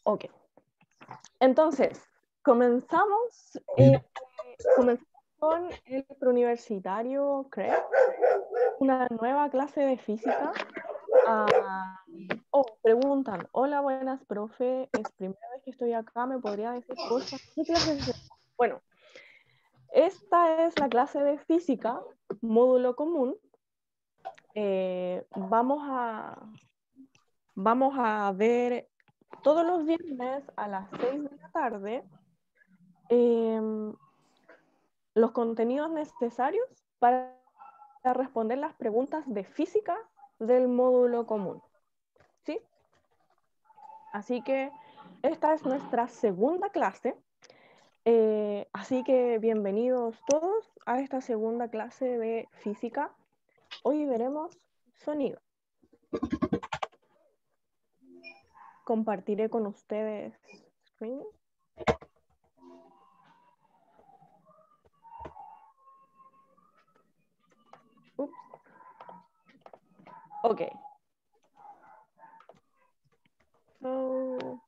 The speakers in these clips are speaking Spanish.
Ok. Entonces, comenzamos, comenzamos con el preuniversitario, creo, una nueva clase de física. Preguntan, hola, buenas, profe, es primera vez que estoy acá, ¿me podría decir, porfa, qué clase es esta? Bueno, esta es la clase de física, módulo común. Vamos a ver todos los viernes a las 6 de la tarde los contenidos necesarios para responder las preguntas de física del módulo común. ¿Sí? Así que esta es nuestra segunda clase. Así que bienvenidos todos a esta segunda clase de física. Hoy veremos sonido. Compartiré con ustedes screen. Ups. Ok. So,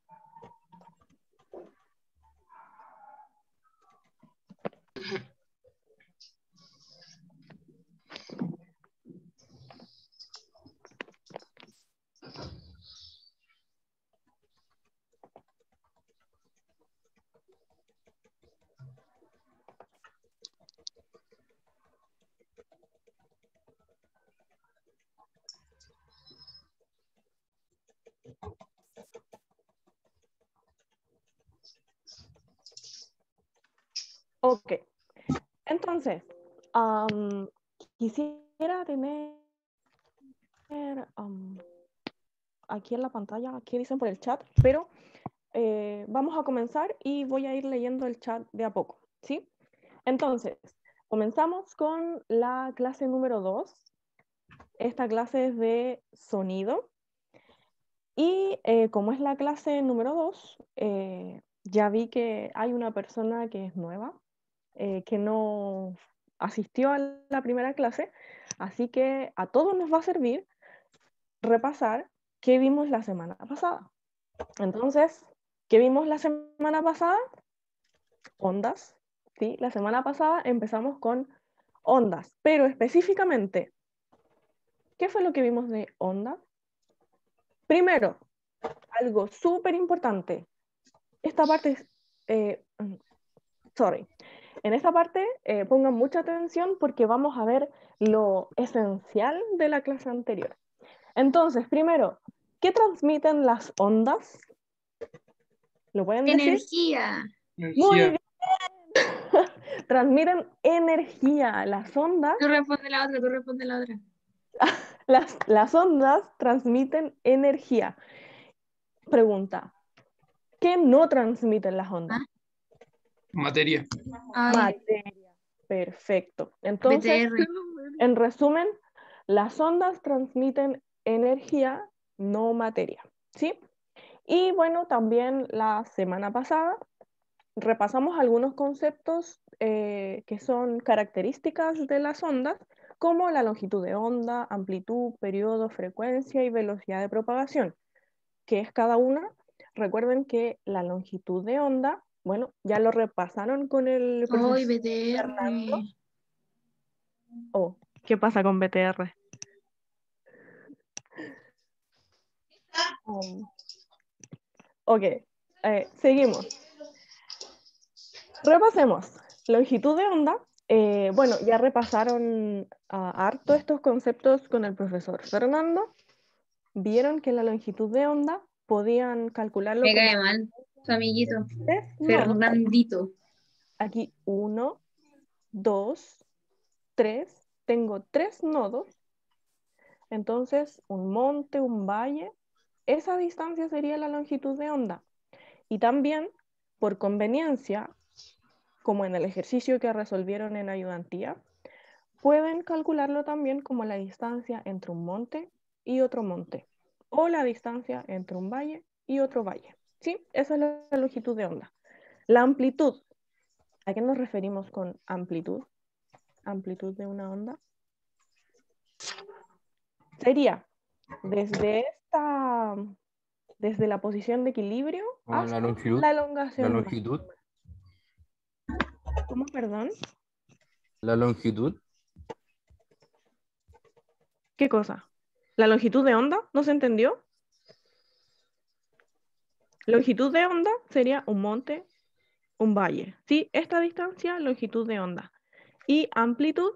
ok. Entonces, quisiera tener aquí en la pantalla, aquí dicen por el chat, pero vamos a comenzar y voy a ir leyendo el chat de a poco, ¿sí? Entonces, comenzamos con la clase número 2. Esta clase es de sonido. Y como es la clase número 2, ya vi que hay una persona que es nueva, que no asistió a la primera clase, así que a todos nos va a servir repasar qué vimos la semana pasada. Entonces, ¿qué vimos la semana pasada? Ondas, ¿sí? La semana pasada empezamos con ondas, pero específicamente, ¿qué fue lo que vimos de ondas? Primero, algo súper importante. Esta parte es, sorry, en esta parte pongan mucha atención porque vamos a ver lo esencial de la clase anterior. Entonces, primero, ¿qué transmiten las ondas? ¿Lo pueden decir? Energía. Muy bien. Transmiten energía. Las ondas, Tú responde la otra, tú responde la otra. las ondas transmiten energía. Pregunta, ¿qué no transmiten las ondas? ¿Ah? Materia. Ay, Materia. Perfecto. Entonces, BTR. en resumen, las ondas transmiten energía, no materia, ¿sí? Y bueno, también la semana pasada repasamos algunos conceptos que son características de las ondas, como la longitud de onda, amplitud, periodo, frecuencia y velocidad de propagación, que es cada una. Recuerden que la longitud de onda, bueno, ya lo repasaron con el Ay, profesor BTR. Fernando. Oh, ¿qué pasa con BTR? Ok, seguimos. Repasemos. Longitud de onda. Bueno, ya repasaron harto estos conceptos con el profesor Fernando. Vieron que la longitud de onda podían calcularlo Me como cae mal, su amiguito. tres nodos. Fernandito. Aquí 1, 2, 3. Tengo 3 nodos. Entonces, un monte, un valle. Esa distancia sería la longitud de onda. Y también, por conveniencia, como en el ejercicio que resolvieron en ayudantía, pueden calcularlo también como la distancia entre un monte y otro monte, o la distancia entre un valle y otro valle. ¿Sí? Esa es la longitud de onda. La amplitud. ¿A qué nos referimos con amplitud? Amplitud de una onda. Sería desde esta desde la posición de equilibrio hasta La longitud. la elongación. La longitud. máxima. ¿Cómo, perdón? La longitud. ¿Qué cosa? ¿La longitud de onda? ¿No se entendió? Longitud de onda sería un monte, un valle. ¿Sí? Esta distancia, longitud de onda. Y amplitud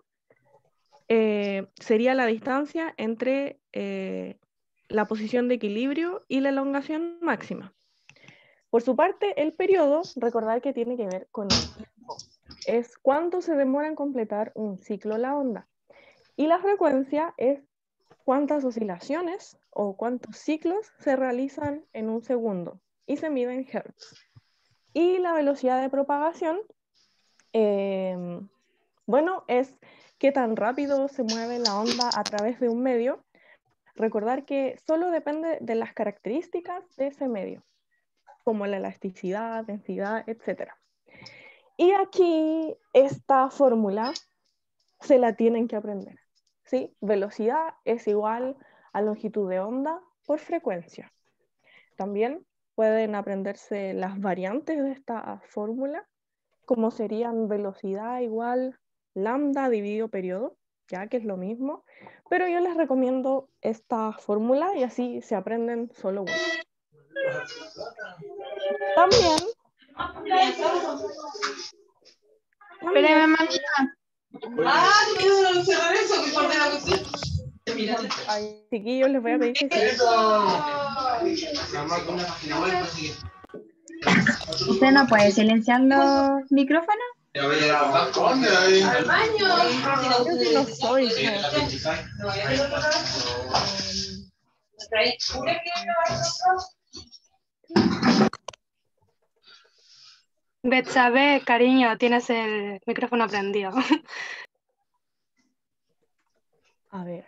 sería la distancia entre la posición de equilibrio y la elongación máxima. Por su parte, el periodo, recordad que tiene que ver con el tiempo. Es cuánto se demora en completar un ciclo la onda. Y la frecuencia es cuántas oscilaciones o cuántos ciclos se realizan en un segundo y se mide en hertz. Y la velocidad de propagación, bueno, es qué tan rápido se mueve la onda a través de un medio. Recordar que solo depende de las características de ese medio, como la elasticidad, densidad, etc. Y aquí esta fórmula se la tienen que aprender. ¿Sí? Velocidad es igual a longitud de onda por frecuencia. También pueden aprenderse las variantes de esta fórmula, como serían velocidad igual lambda dividido periodo, ya que es lo mismo, pero yo les recomiendo esta fórmula y así se aprenden solo una. También Espérame, mamita. Ay, chiquillos, les voy a pedir que ¿Usted no puede silenciar los micrófonos? Creo que no soy yo. Betsabe, cariño, tienes el micrófono prendido. A ver.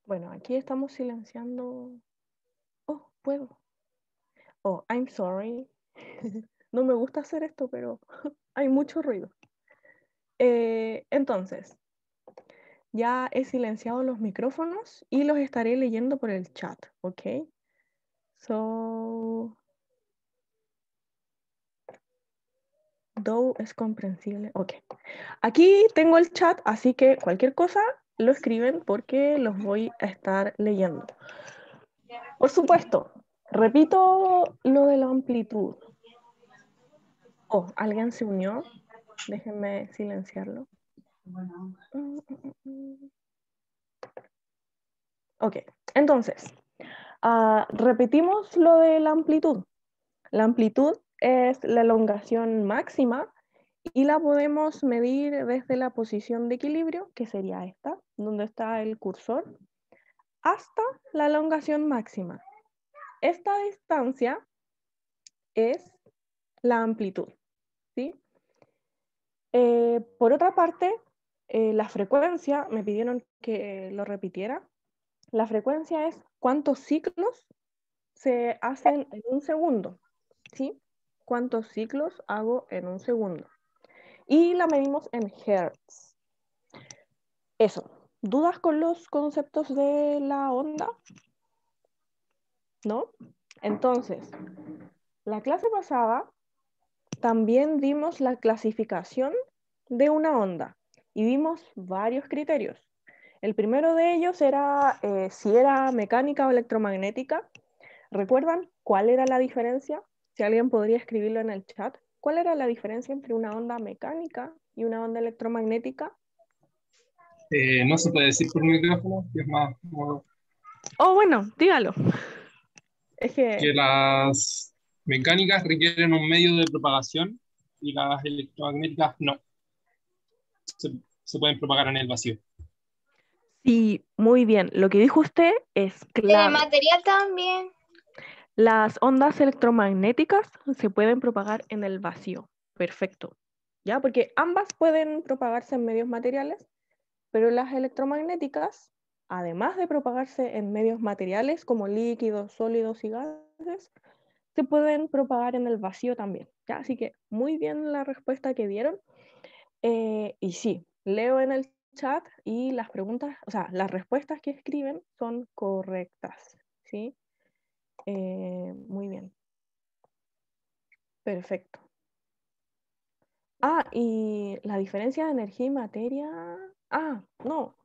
Bueno, aquí estamos silenciando. Oh, puedo. Oh, I'm sorry. No me gusta hacer esto, pero hay mucho ruido. Entonces, ya he silenciado los micrófonos y los estaré leyendo por el chat, ¿ok? So, though es comprensible. Ok. Aquí tengo el chat, así que cualquier cosa lo escriben porque los voy a estar leyendo. Por supuesto, repito lo de la amplitud. Oh, ¿alguien se unió? Déjenme silenciarlo. Ok, entonces, repetimos lo de la amplitud. La amplitud es la elongación máxima y la podemos medir desde la posición de equilibrio, que sería esta, donde está el cursor, hasta la elongación máxima. Esta distancia es la amplitud, ¿sí? Por otra parte, la frecuencia, me pidieron que lo repitiera, la frecuencia es cuántos ciclos se hacen en un segundo, ¿sí? ¿Cuántos ciclos hago en un segundo? Y la medimos en hertz. Eso. ¿Dudas con los conceptos de la onda? ¿No? Entonces, la clase pasada también vimos la clasificación de una onda y vimos varios criterios. El primero de ellos era si era mecánica o electromagnética. ¿Recuerdan cuál era la diferencia? Si alguien podría escribirlo en el chat. ¿Cuál era la diferencia entre una onda mecánica y una onda electromagnética? No se puede decir por micrófono, que es más cómodo. Oh, bueno, dígalo. Es Que las mecánicas requieren un medio de propagación y las electromagnéticas no. Se pueden propagar en el vacío. Sí, muy bien. Lo que dijo usted es clave. Material también. Las ondas electromagnéticas se pueden propagar en el vacío. Perfecto. ¿Ya? Porque ambas pueden propagarse en medios materiales, pero las electromagnéticas además de propagarse en medios materiales como líquidos, sólidos y gases, se pueden propagar en el vacío también, ¿ya? Así que muy bien la respuesta que dieron. Y sí, leo en el chat y las preguntas, o sea, las respuestas que escriben son correctas, ¿sí? Muy bien. Perfecto. Ah, y la diferencia de energía y materia. Ah, no.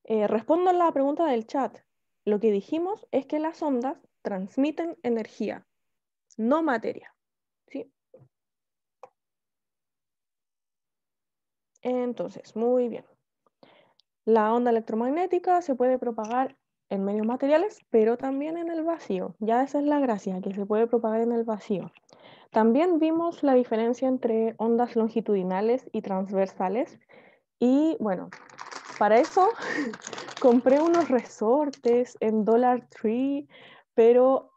Respondo a la pregunta del chat. Lo que dijimos es que las ondas transmiten energía, no materia, ¿sí? Entonces, muy bien. La onda electromagnética se puede propagar en medios materiales, pero también en el vacío. Ya esa es la gracia, que se puede propagar en el vacío. También vimos la diferencia entre ondas longitudinales y transversales. Y bueno, para eso compré unos resortes en Dollar Tree, pero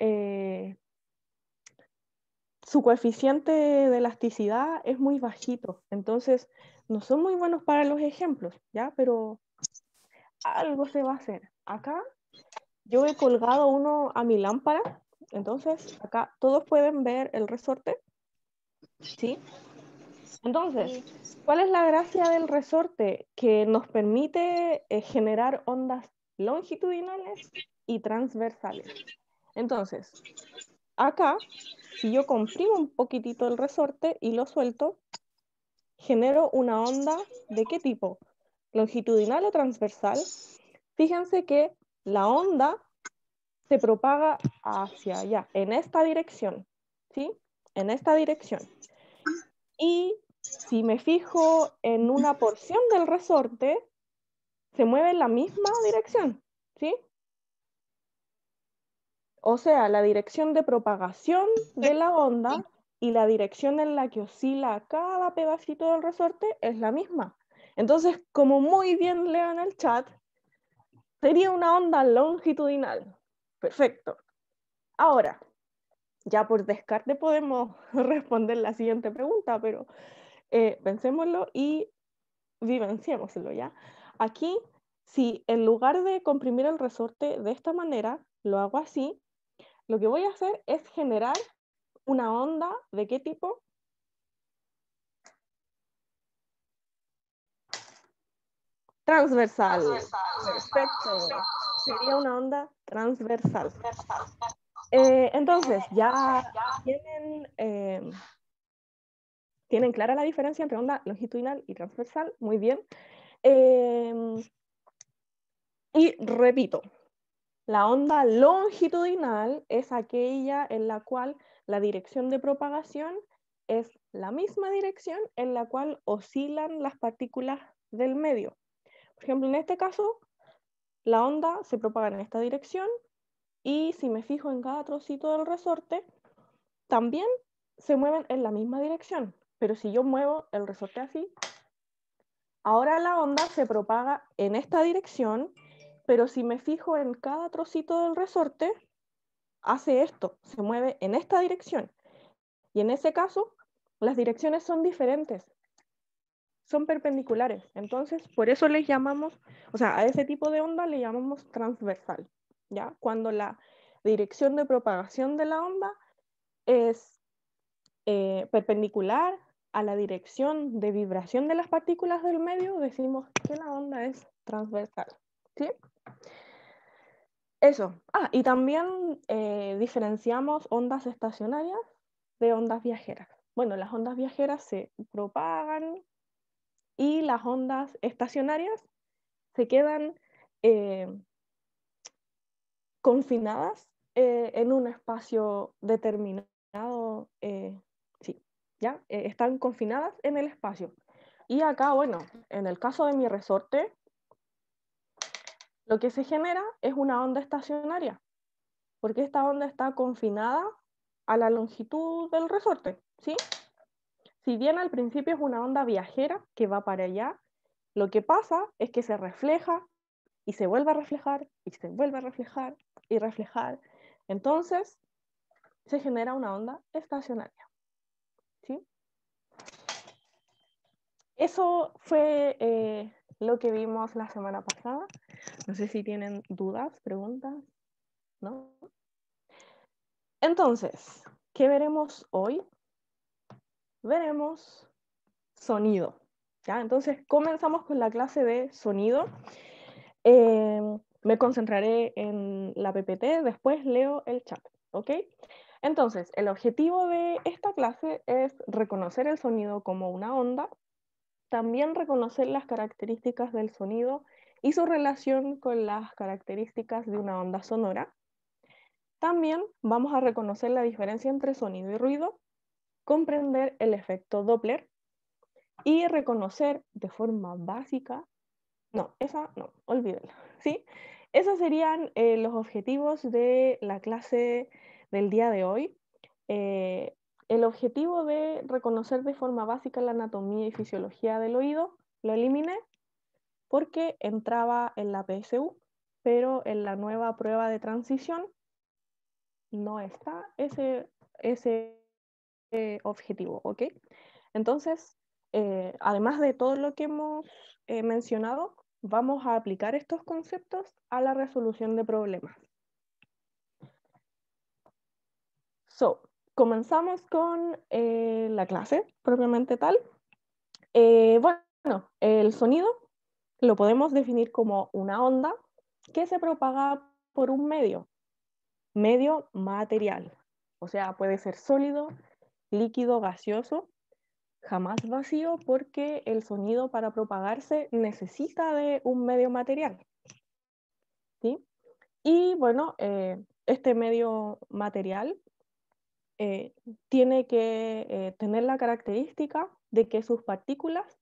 su coeficiente de elasticidad es muy bajito. Entonces, no son muy buenos para los ejemplos, ¿ya? Pero algo se va a hacer. Acá yo he colgado uno a mi lámpara, entonces acá todos pueden ver el resorte, ¿sí? Entonces, ¿cuál es la gracia del resorte? Que nos permite generar ondas longitudinales y transversales. Entonces, acá, si yo comprimo un poquitito el resorte y lo suelto, genero una onda ¿de qué tipo? ¿Longitudinal o transversal? Fíjense que la onda se propaga hacia allá, en esta dirección, ¿sí? En esta dirección. Y si me fijo en una porción del resorte, se mueve en la misma dirección, ¿sí? O sea, la dirección de propagación de la onda y la dirección en la que oscila cada pedacito del resorte es la misma. Entonces, como muy bien lean el chat, sería una onda longitudinal. Perfecto. Ahora, ya por descarte podemos responder la siguiente pregunta, pero pensémoslo y vivenciémoslo, ¿ya? Aquí, si en lugar de comprimir el resorte de esta manera, lo hago así, lo que voy a hacer es generar una onda, ¿de qué tipo? Transversal. Perfecto. Sería una onda transversal. Entonces, ya tienen clara la diferencia entre onda longitudinal y transversal. Muy bien. Y repito, la onda longitudinal es aquella en la cual la dirección de propagación es la misma dirección en la cual oscilan las partículas del medio. Por ejemplo, en este caso, la onda se propaga en esta dirección y si me fijo en cada trocito del resorte, también se mueven en la misma dirección. Pero si yo muevo el resorte así, ahora la onda se propaga en esta dirección, pero si me fijo en cada trocito del resorte, hace esto, se mueve en esta dirección. Y en ese caso, las direcciones son diferentes, son perpendiculares. Entonces, por eso les llamamos, o sea, a ese tipo de onda le llamamos transversal, ¿ya? Cuando la dirección de propagación de la onda es perpendicular a la dirección de vibración de las partículas del medio, decimos que la onda es transversal, ¿sí? Eso. Ah, y también diferenciamos ondas estacionarias de ondas viajeras. Bueno, las ondas viajeras se propagan y las ondas estacionarias se quedan confinadas en un espacio determinado. Sí, ¿ya? Están confinadas en el espacio. Y acá, bueno, en el caso de mi resorte, lo que se genera es una onda estacionaria, porque esta onda está confinada a la longitud del resorte, ¿sí? Si bien al principio es una onda viajera que va para allá, lo que pasa es que se refleja y se vuelve a reflejar y se vuelve a reflejar y reflejar. Entonces, se genera una onda estacionaria, ¿sí? Eso fue lo que vimos la semana pasada. No sé si tienen dudas, preguntas, ¿no? Entonces, ¿qué veremos hoy? Veremos sonido, ¿ya? Entonces, comenzamos con la clase de sonido. Me concentraré en la PPT, después leo el chat, ¿ok? Entonces, el objetivo de esta clase es reconocer el sonido como una onda, también reconocer las características del sonido y su relación con las características de una onda sonora. También vamos a reconocer la diferencia entre sonido y ruido, comprender el efecto Doppler y reconocer de forma básica, no, esa no, olvídala, ¿sí? Esos serían los objetivos de la clase del día de hoy. El objetivo de reconocer de forma básica la anatomía y fisiología del oído lo eliminé porque entraba en la PSU, pero en la nueva prueba de transición no está ese objetivo, ¿ok? Entonces, además de todo lo que hemos mencionado, vamos a aplicar estos conceptos a la resolución de problemas. Comenzamos con la clase propiamente tal. Bueno, el sonido lo podemos definir como una onda que se propaga por un medio material. O sea, puede ser sólido, líquido, gaseoso, jamás vacío, porque el sonido para propagarse necesita de un medio material, ¿sí? Y bueno, este medio material tiene que tener la característica de que sus partículas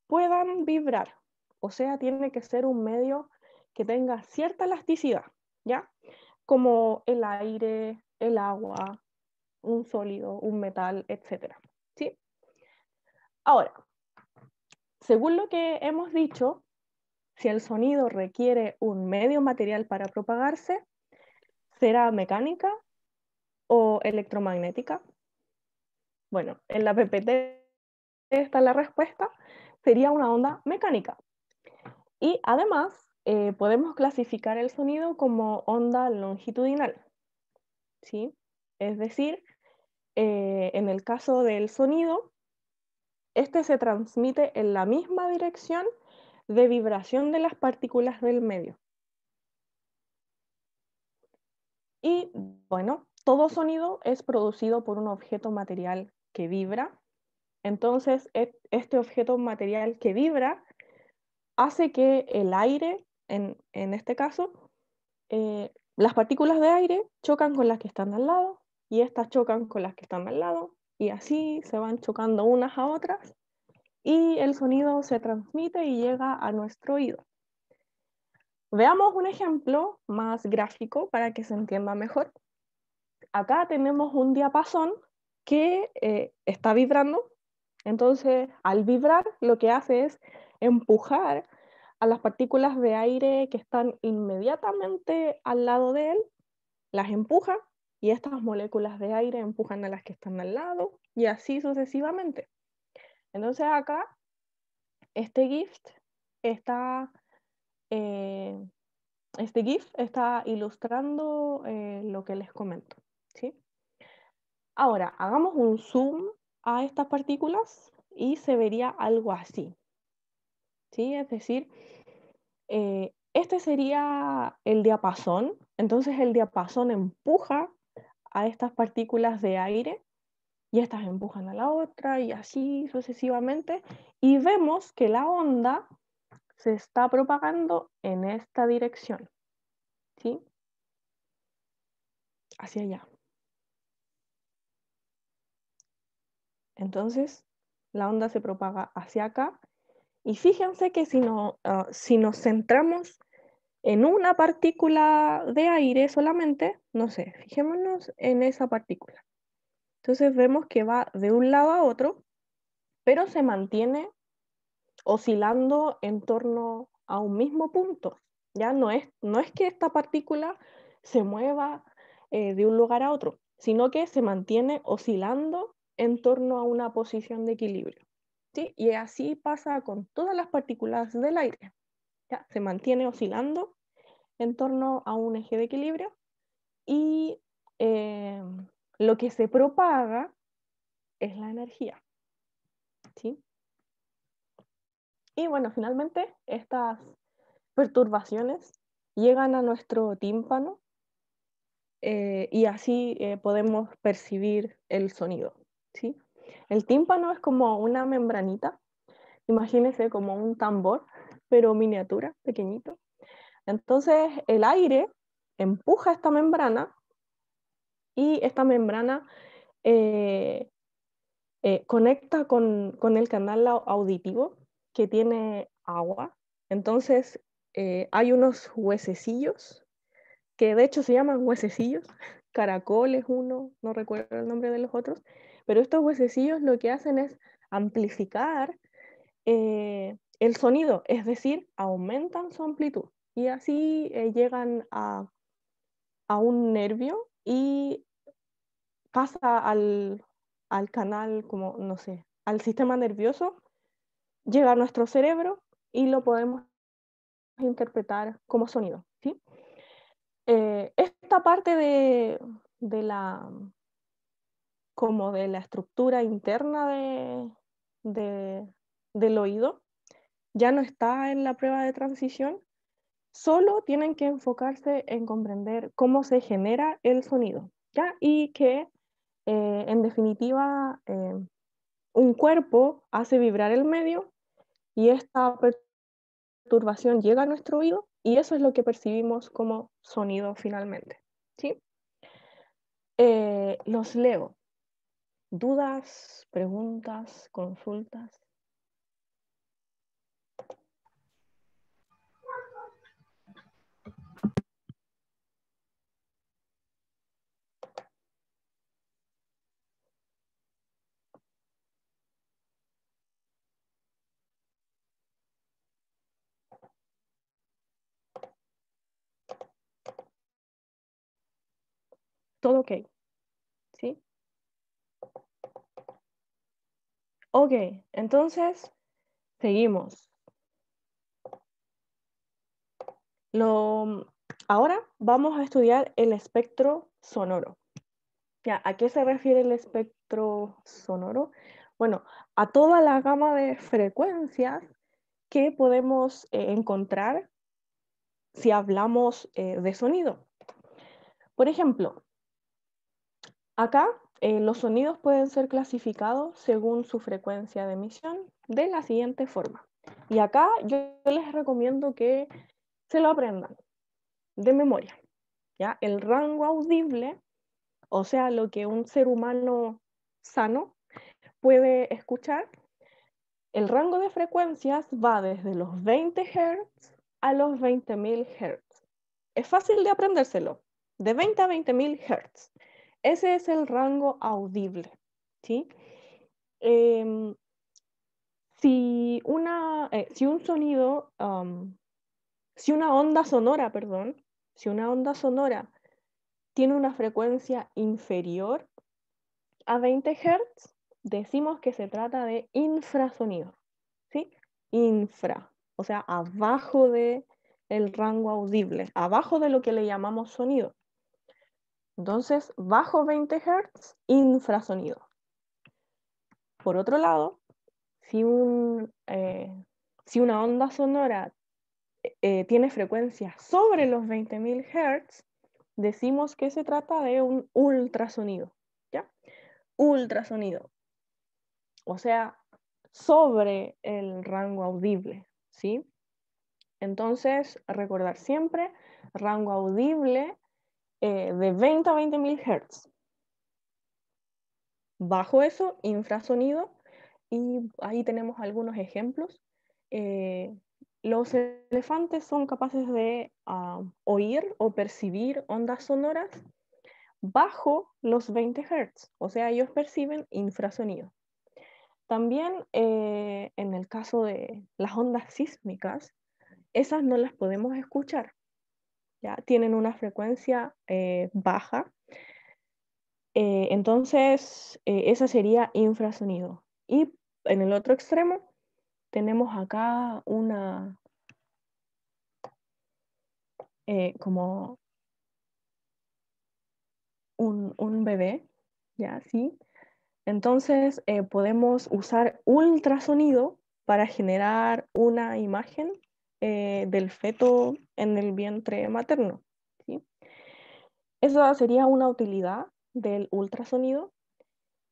puedan vibrar, o sea, tiene que ser un medio que tenga cierta elasticidad, ¿ya? Como el aire, el agua, un sólido, un metal, etc. ¿Sí? Ahora, según lo que hemos dicho, si el sonido requiere un medio material para propagarse, ¿será mecánica o electromagnética? Bueno, en la PPT está la respuesta, sería una onda mecánica. Y además, podemos clasificar el sonido como onda longitudinal, ¿sí? Es decir, en el caso del sonido, este se transmite en la misma dirección de vibración de las partículas del medio. Y bueno, todo sonido es producido por un objeto material que vibra. Entonces, este objeto material que vibra hace que el aire, en este caso, las partículas de aire chocan con las que están al lado y estas chocan con las que están al lado y así se van chocando unas a otras y el sonido se transmite y llega a nuestro oído. Veamos un ejemplo más gráfico para que se entienda mejor. Acá tenemos un diapasón que está vibrando, entonces al vibrar lo que hace es empujar a las partículas de aire que están inmediatamente al lado de él, las empuja y estas moléculas de aire empujan a las que están al lado y así sucesivamente. Entonces acá este GIF está ilustrando lo que les comento, ¿sí? Ahora, hagamos un zoom a estas partículas y se vería algo así, ¿sí? Es decir, este sería el diapasón, entonces el diapasón empuja a estas partículas de aire y estas empujan a la otra y así sucesivamente, y vemos que la onda se está propagando en esta dirección, ¿sí? Hacia allá. Entonces, la onda se propaga hacia acá. Y fíjense que si nos centramos en una partícula de aire solamente, no sé, fijémonos en esa partícula. Entonces vemos que va de un lado a otro, pero se mantiene oscilando en torno a un mismo punto. Ya no es que esta partícula se mueva de un lugar a otro, sino que se mantiene oscilando en torno a una posición de equilibrio. ¿sí? Y así pasa con todas las partículas del aire. ¿Ya? Se mantiene oscilando en torno a un eje de equilibrio y lo que se propaga es la energía, ¿sí? Y bueno, finalmente estas perturbaciones llegan a nuestro tímpano y así podemos percibir el sonido, ¿sí? El tímpano es como una membranita, imagínense como un tambor, pero miniatura, pequeñito. Entonces el aire empuja esta membrana y esta membrana conecta con el canal auditivo que tiene agua. Entonces hay unos huesecillos que de hecho se llaman huesecillos, caracoles uno, no recuerdo el nombre de los otros, pero estos huesecillos lo que hacen es amplificar el sonido, es decir, aumentan su amplitud y así llegan a un nervio y pasa al canal, como, no sé, al sistema nervioso, llega a nuestro cerebro y lo podemos interpretar como sonido, ¿sí? Esta parte como de la estructura interna del oído ya no está en la prueba de transición, solo tienen que enfocarse en comprender cómo se genera el sonido, ¿ya? Y que en definitiva un cuerpo hace vibrar el medio y esta perturbación llega a nuestro oído y eso es lo que percibimos como sonido finalmente, ¿sí? Los leo. ¿Dudas, preguntas, consultas? Todo ok, ¿sí? Ok, entonces seguimos. Ahora vamos a estudiar el espectro sonoro. Ya, ¿a qué se refiere el espectro sonoro? Bueno, a toda la gama de frecuencias que podemos encontrar si hablamos de sonido. Por ejemplo, acá los sonidos pueden ser clasificados según su frecuencia de emisión de la siguiente forma. Y acá yo les recomiendo que se lo aprendan de memoria. ¿Ya? El rango audible, o sea, lo que un ser humano sano puede escuchar, el rango de frecuencias va desde los 20 Hz a los 20.000 Hz. Es fácil de aprendérselo, de 20 a 20.000 Hz. Ese es el rango audible, ¿sí? Si un sonido, si una onda sonora, perdón, si una onda sonora tiene una frecuencia inferior a 20 Hz, decimos que se trata de infrasonido, ¿sí? Infra, o sea, abajo de el rango audible, abajo de lo que le llamamos sonido. Entonces, bajo 20 Hz, infrasonido. Por otro lado, si una onda sonora tiene frecuencia sobre los 20.000 Hz, decimos que se trata de un ultrasonido, ¿ya? Ultrasonido. O sea, sobre el rango audible, ¿sí? Entonces, recordar siempre, rango audible de 20 a 20.000 Hz. Bajo eso, infrasonido, y ahí tenemos algunos ejemplos. Los elefantes son capaces de oír o percibir ondas sonoras bajo los 20 Hz, o sea, ellos perciben infrasonido. También en el caso de las ondas sísmicas, esas no las podemos escuchar, ¿ya? Tienen una frecuencia baja, entonces esa sería infrasonido. Y en el otro extremo tenemos acá una, como un bebé, ¿ya? ¿Sí? Entonces podemos usar ultrasonido para generar una imagen del feto en el vientre materno, ¿sí? Esa sería una utilidad del ultrasonido.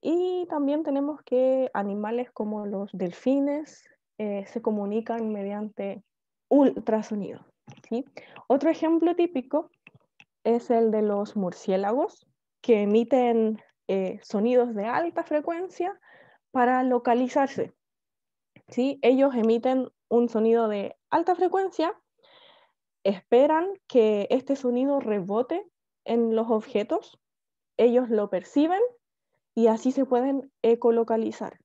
Y también tenemos que animales como los delfines se comunican mediante ultrasonido, ¿sí? Otro ejemplo típico es el de los murciélagos, que emiten sonidos de alta frecuencia para localizarse, ¿sí? Ellos emiten un sonido de alta frecuencia, esperan que este sonido rebote en los objetos, ellos lo perciben y así se pueden ecolocalizar,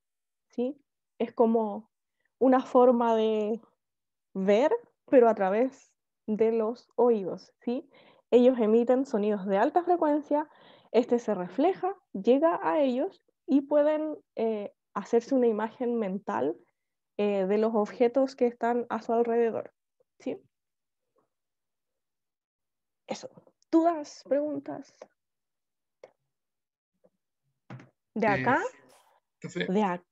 ¿sí? Es como una forma de ver, pero a través de los oídos, ¿sí? Ellos emiten sonidos de alta frecuencia, este se refleja, llega a ellos y pueden hacerse una imagen mental de los objetos que están a su alrededor, ¿sí? Eso. ¿Dudas? ¿Preguntas? De acá, Profe, de acá.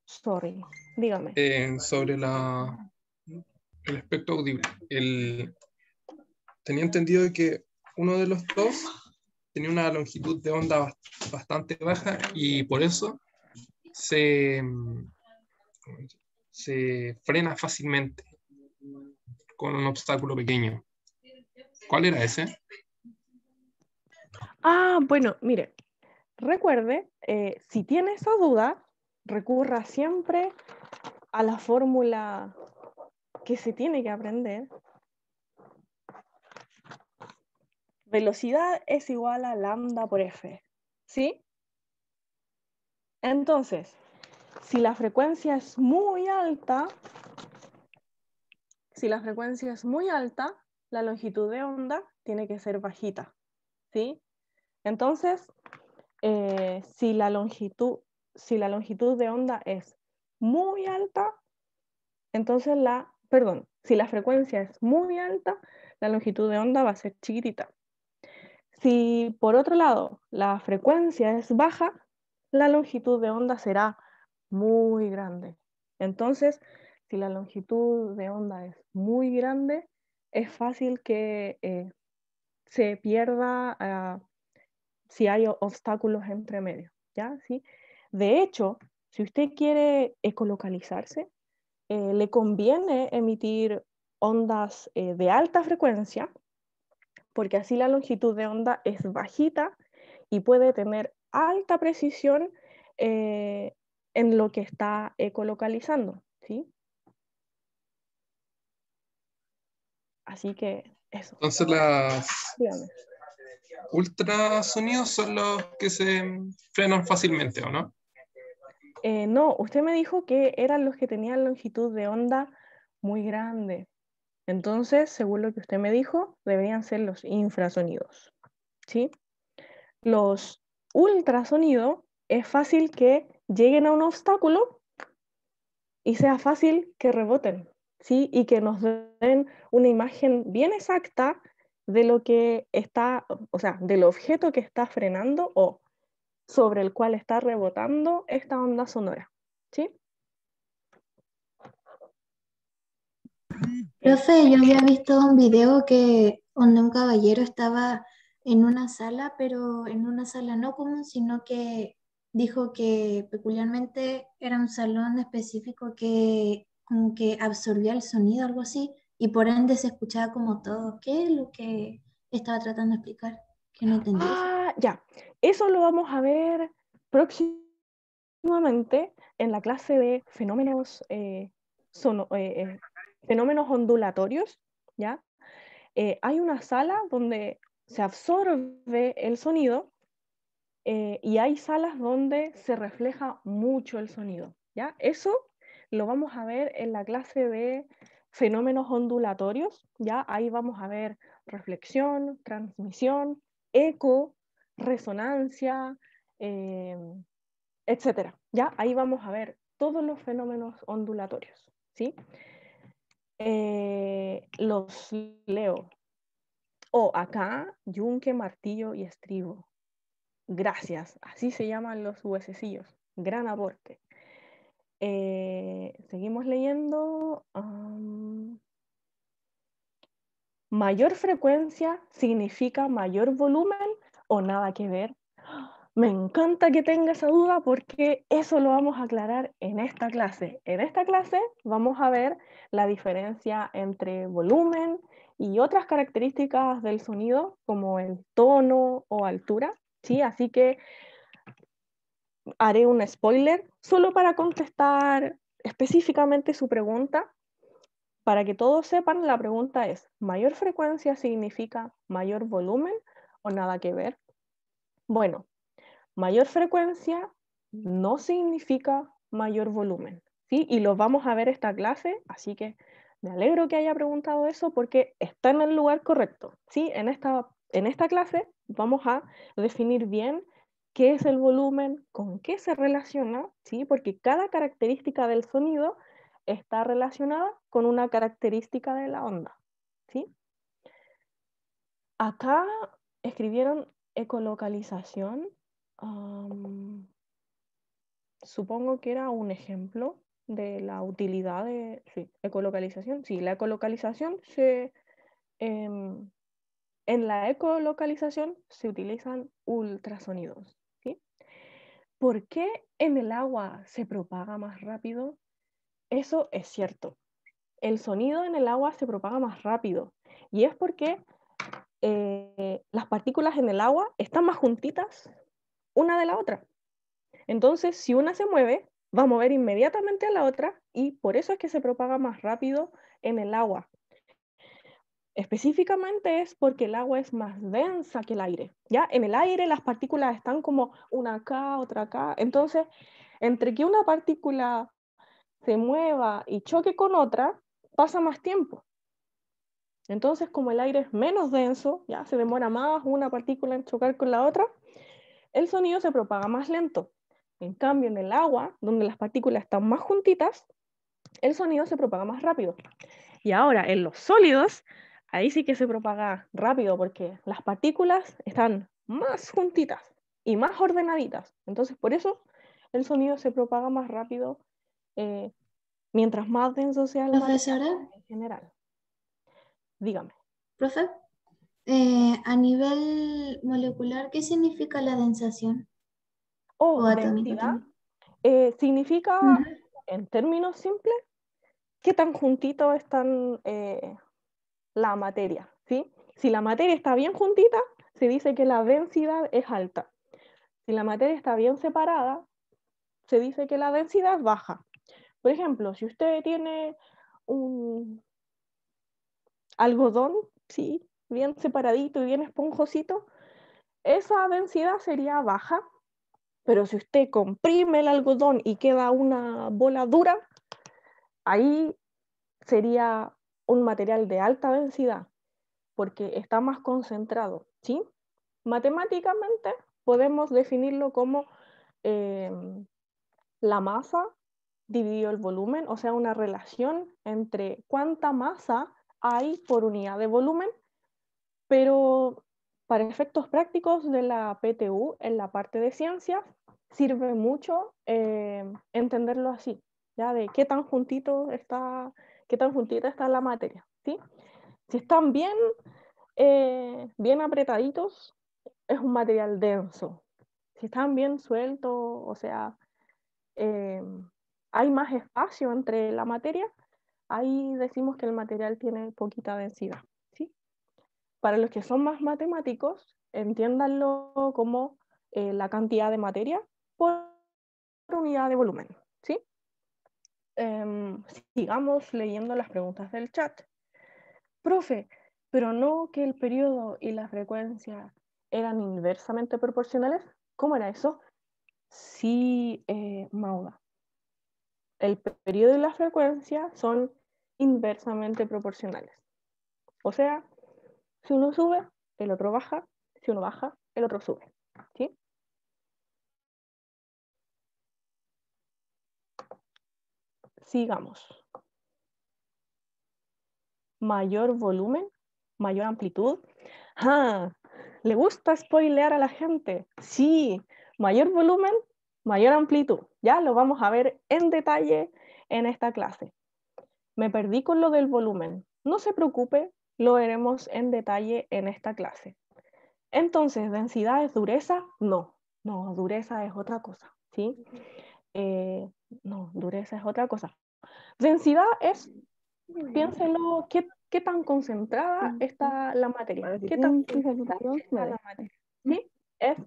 Sorry, dígame. sobre el espectro audible. Tenía entendido que uno de los dos tenía una longitud de onda bastante baja y por eso se, se frena fácilmente con un obstáculo pequeño. ¿Cuál era ese? Ah, bueno, mire, recuerde, si tiene esa duda, recurra siempre a la fórmula que se tiene que aprender. Velocidad es igual a lambda por f, ¿sí? Entonces, si la frecuencia es muy alta, la longitud de onda tiene que ser bajita, ¿sí? Entonces, si la longitud de onda es muy alta, entonces si la frecuencia es muy alta, la longitud de onda va a ser chiquitita. Si por otro lado la frecuencia es baja, la longitud de onda será muy grande. Entonces, si la longitud de onda es muy grande, es fácil que se pierda si hay obstáculos entre medio, ¿ya? ¿Sí? De hecho, si usted quiere ecolocalizarse, le conviene emitir ondas de alta frecuencia, porque así la longitud de onda es bajita y puede tener alta precisión en lo que está ecolocalizando, ¿sí? Así que eso. Entonces las Dígame. ultrasonidos son los que se frenan fácilmente, ¿o no? No, usted me dijo que eran los que tenían longitud de onda muy grande. Entonces, según lo que usted me dijo, deberían ser los infrasonidos, ¿sí? Los ultrasonidos es fácil que lleguen a un obstáculo y sea fácil que reboten, ¿sí? Y que nos den una imagen bien exacta de lo que está, o sea, del objeto que está frenando o sobre el cual está rebotando esta onda sonora, ¿sí? Profe, yo había visto un video donde un caballero estaba en una sala, pero en una sala no común, sino que dijo que peculiarmente era un salón específico que como que absorbía el sonido, algo así, y por ende se escuchaba como todo. ¿Qué es lo que estaba tratando de explicar? Que no entendí eso. Ah, ya. Eso lo vamos a ver próximamente en la clase de fenómenos, fenómenos ondulatorios, ¿ya? Hay una sala donde se absorbe el sonido y hay salas donde se refleja mucho el sonido, ¿ya? Eso lo vamos a ver en la clase de fenómenos ondulatorios, ¿ya? Ahí vamos a ver reflexión, transmisión, eco, resonancia, etcétera, ¿ya? Ahí vamos a ver todos los fenómenos ondulatorios, ¿sí? Los leo. Acá, yunque, martillo y estribo. Gracias, así se llaman los huesecillos. Gran aporte. Seguimos leyendo. Mayor frecuencia significa mayor volumen o nada que ver. Me encanta que tenga esa duda porque eso lo vamos a aclarar en esta clase. En esta clase vamos a ver la diferencia entre volumen y otras características del sonido como el tono o altura, ¿sí? Así que haré un spoiler solo para contestar específicamente su pregunta. Para que todos sepan, la pregunta es, ¿mayor frecuencia significa mayor volumen o nada que ver? Bueno, mayor frecuencia no significa mayor volumen, ¿sí? Y lo vamos a ver esta clase, así que me alegro que haya preguntado eso porque está en el lugar correcto, ¿sí? En esta clase vamos a definir bien qué es el volumen, con qué se relaciona, ¿sí? Porque cada característica del sonido está relacionada con una característica de la onda, ¿sí? Acá escribieron ecolocalización. Supongo que era un ejemplo de la utilidad de ecolocalización. Sí, la ecolocalización en la ecolocalización se utilizan ultrasonidos, ¿sí? ¿Por qué en el agua se propaga más rápido? Eso es cierto. El sonido en el agua se propaga más rápido y es porque las partículas en el agua están más juntitas una de la otra. Entonces, si una se mueve, va a mover inmediatamente a la otra y por eso es que se propaga más rápido en el agua. Específicamente es porque el agua es más densa que el aire. ¿Ya? En el aire las partículas están como una acá, otra acá. Entonces, entre que una partícula se mueva y choque con otra, pasa más tiempo. Entonces, como el aire es menos denso, ya se demora más una partícula en chocar con la otra, el sonido se propaga más lento. En cambio, en el agua, donde las partículas están más juntitas, el sonido se propaga más rápido. Y ahora, en los sólidos, ahí sí que se propaga rápido, porque las partículas están más juntitas y más ordenaditas. Entonces, por eso el sonido se propaga más rápido mientras más denso sea el material Profesora, en general. Dígame. profe, a nivel molecular, ¿qué significa la densación? O atómico Densidad también. significa, Ujú. en términos simples, qué tan juntito están la materia, ¿sí? Si la materia está bien juntita, se dice que la densidad es alta. Si la materia está bien separada, se dice que la densidad es baja. Por ejemplo, si usted tiene un algodón, ¿sí? Bien separadito y bien esponjosito, esa densidad sería baja, pero si usted comprime el algodón y queda una bola dura, ahí sería un material de alta densidad, porque está más concentrado, ¿sí? Matemáticamente podemos definirlo como la masa dividido el volumen, o sea, una relación entre cuánta masa hay por unidad de volumen, pero para efectos prácticos de la PTU, en la parte de ciencias, sirve mucho entenderlo así, ¿ya? De qué tan juntita está la materia, ¿sí? Si están bien apretaditos, es un material denso. Si están bien sueltos, o sea, hay más espacio entre la materia, ahí decimos que el material tiene poquita densidad, ¿sí? Para los que son más matemáticos, entiéndanlo como la cantidad de materia por unidad de volumen, ¿sí? Sigamos leyendo las preguntas del chat. Profe, pero no que el periodo y la frecuencia eran inversamente proporcionales. ¿Cómo era eso? Sí, Mauda. El periodo y la frecuencia son inversamente proporcionales. O sea, si uno sube, el otro baja. Si uno baja, el otro sube. ¿Sí? sigamos. Mayor volumen, mayor amplitud. Ah, ¿le gusta spoilear a la gente? Sí, mayor volumen, mayor amplitud. Ya lo vamos a ver en detalle en esta clase. Me perdí con lo del volumen. No se preocupe, lo veremos en detalle en esta clase. Entonces, ¿densidad es dureza? No, dureza es otra cosa, ¿sí? No, dureza es otra cosa. Densidad es, piénselo, ¿qué tan concentrada está la materia? ¿Qué tan concentrada está la materia? ¿Sí? Es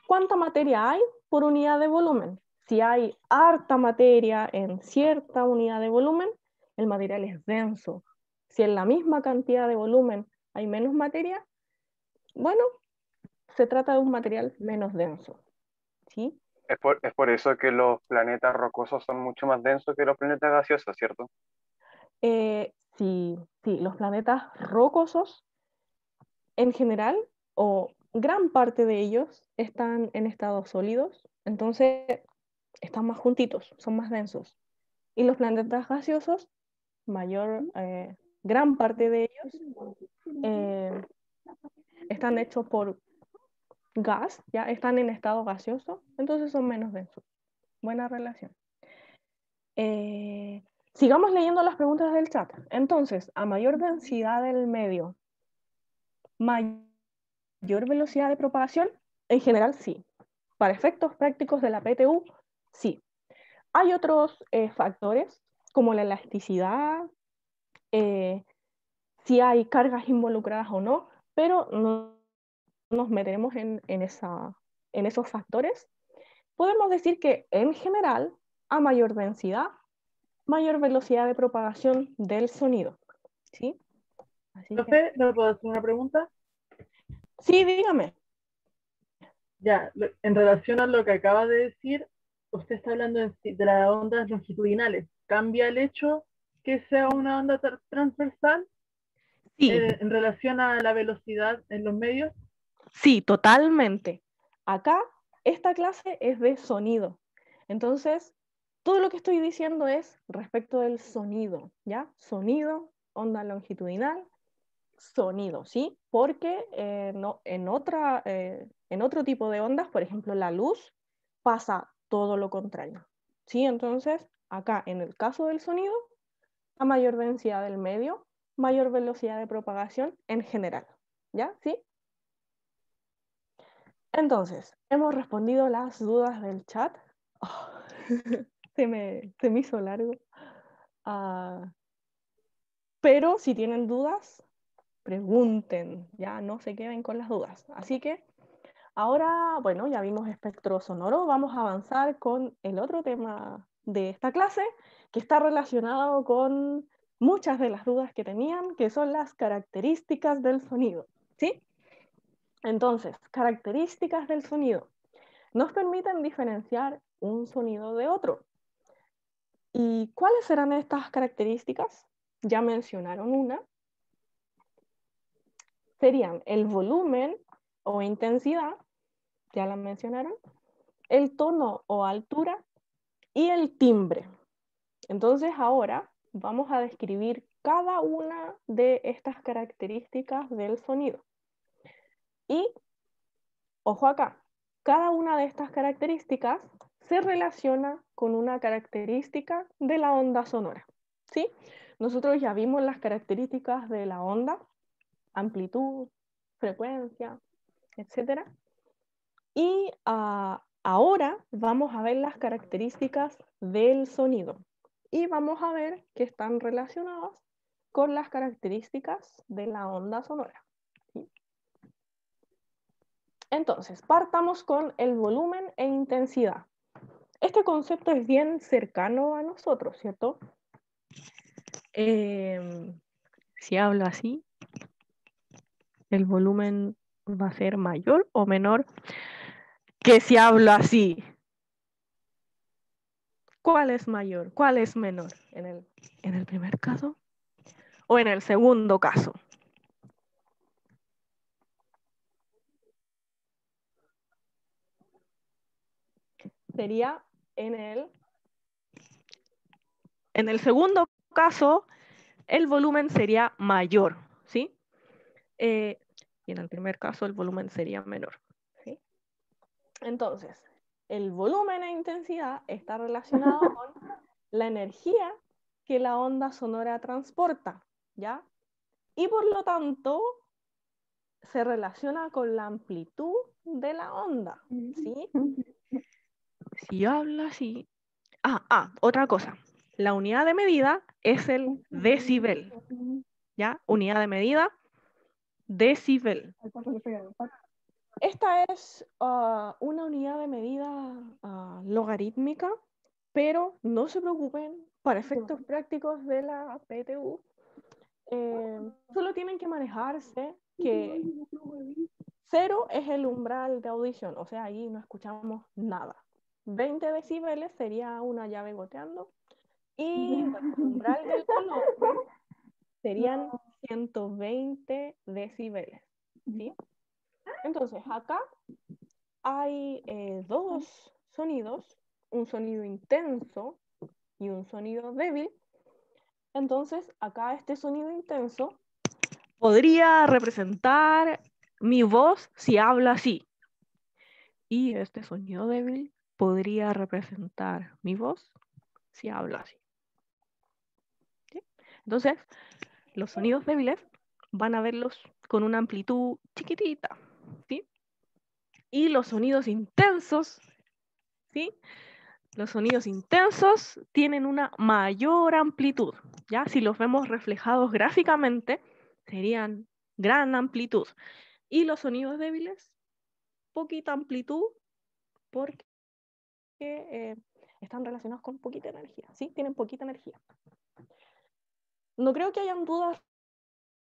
cuánta materia hay por unidad de volumen. Si hay harta materia en cierta unidad de volumen, el material es denso. Si en la misma cantidad de volumen hay menos materia, bueno, se trata de un material menos denso, ¿sí? Es por eso que los planetas rocosos son mucho más densos que los planetas gaseosos, ¿cierto? Sí, los planetas rocosos en general, o gran parte de ellos, están en estados sólidos, entonces están más juntitos, son más densos. Y los planetas gaseosos, gran parte de ellos están hechos por gas, ya están en estado gaseoso, entonces son menos densos. Buena relación. Sigamos leyendo las preguntas del chat. Entonces, a mayor densidad del medio, mayor velocidad de propagación, en general sí. Para efectos prácticos de la PTU, sí. Hay otros factores, como la elasticidad, si hay cargas involucradas o no, pero no nos meteremos en esos factores. Podemos decir que en general, a mayor densidad, mayor velocidad de propagación del sonido. ¿Sí? Así que... Profe, ¿me puedo hacer una pregunta? Sí, dígame. Ya, en relación a lo que acaba de decir, usted está hablando de las ondas longitudinales. ¿Cambia el hecho que sea una onda transversal Sí, en relación a la velocidad en los medios? sí, totalmente. Acá, esta clase es de sonido. Entonces, todo lo que estoy diciendo es respecto del sonido, ¿ya? Sonido, onda longitudinal, sonido, ¿sí? Porque no, en otro tipo de ondas, por ejemplo, la luz, pasa todo lo contrario, ¿sí? Entonces, acá, en el caso del sonido, a mayor densidad del medio, mayor velocidad de propagación en general, ¿ya? ¿Sí? Entonces, hemos respondido las dudas del chat. Oh, se me hizo largo. Pero si tienen dudas, pregunten, ya no se queden con las dudas. Así que ahora, bueno, ya vimos espectro sonoro, vamos a avanzar con el otro tema de esta clase, que está relacionado con muchas de las dudas que tenían, que son las características del sonido, ¿sí? Entonces, características del sonido nos permiten diferenciar un sonido de otro. ¿Y cuáles serán estas características? Ya mencionaron una. Serían el volumen o intensidad, ya la mencionaron, el tono o altura y el timbre. Entonces ahora vamos a describir cada una de estas características del sonido. Y, ojo acá, cada una de estas características se relaciona con una característica de la onda sonora, ¿sí? Nosotros ya vimos las características de la onda, amplitud, frecuencia, etc. Y ahora vamos a ver las características del sonido. Y vamos a ver que están relacionadas con las características de la onda sonora. ¿Sí? Entonces, partamos con el volumen e intensidad. Este concepto es bien cercano a nosotros, ¿cierto? Si hablo así, el volumen va a ser mayor o menor que si hablo así. ¿Cuál es mayor? ¿Cuál es menor? ¿En el primer caso o en el segundo caso? Sería en el En el segundo caso, el volumen sería mayor, ¿sí? Y en el primer caso, el volumen sería menor, ¿sí? Entonces, el volumen e intensidad está relacionado con la energía que la onda sonora transporta, ¿ya? Y por lo tanto, se relaciona con la amplitud de la onda, ¿sí? Si yo hablo así... otra cosa. La unidad de medida es el decibel, ¿ya? Unidad de medida, decibel. Esta es una unidad de medida logarítmica, pero no se preocupen, para efectos prácticos de la PTU, solo tienen que manejarse que 0 es el umbral de audición, o sea, ahí no escuchamos nada. 20 decibeles sería una llave goteando, y el umbral del dolor serían 120 decibeles, ¿sí? Entonces, acá hay dos sonidos, un sonido intenso y un sonido débil. Entonces, acá este sonido intenso podría representar mi voz si habla así. Y este sonido débil podría representar mi voz si habla así. ¿Sí? Entonces, los sonidos débiles van a verlos con una amplitud chiquitita, ¿sí? Y los sonidos intensos, ¿sí? Los sonidos intensos tienen una mayor amplitud, ¿ya? Si los vemos reflejados gráficamente, serían gran amplitud. Y los sonidos débiles, poquita amplitud, porque están relacionados con poquita energía, ¿sí? Tienen poquita energía. No creo que hayan dudas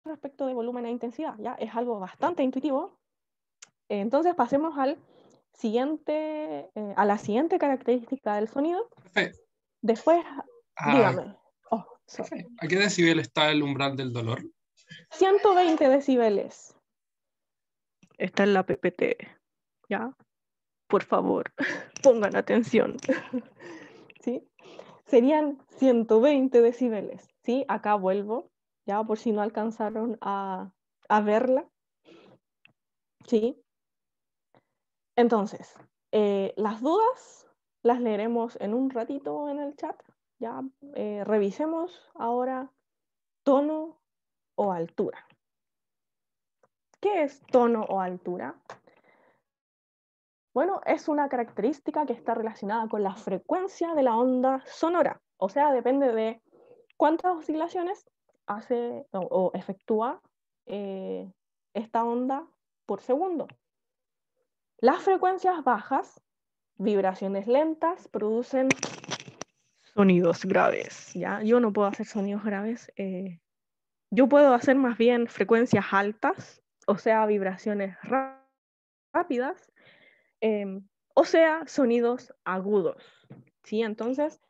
respecto de volumen e intensidad, ¿ya? Es algo bastante intuitivo. Entonces pasemos a la siguiente característica del sonido. Profe, Después, dígame. profe, ¿a qué decibel está el umbral del dolor? 120 decibeles. Está en la PPT, ¿ya? Por favor, pongan atención. ¿Sí? Serían 120 decibeles, ¿sí? Acá vuelvo, ya por si no alcanzaron a verla, ¿sí? Entonces, las dudas las leeremos en un ratito en el chat, ya revisemos ahora tono o altura. ¿Qué es tono o altura? Bueno, es una característica que está relacionada con la frecuencia de la onda sonora, o sea, depende de cuántas oscilaciones hace o efectúa esta onda por segundo. Las frecuencias bajas, vibraciones lentas, producen sonidos graves, ¿ya? Yo no puedo hacer sonidos graves, yo puedo hacer más bien frecuencias altas, o sea, vibraciones rápidas, o sea, sonidos agudos, ¿sí? Entonces,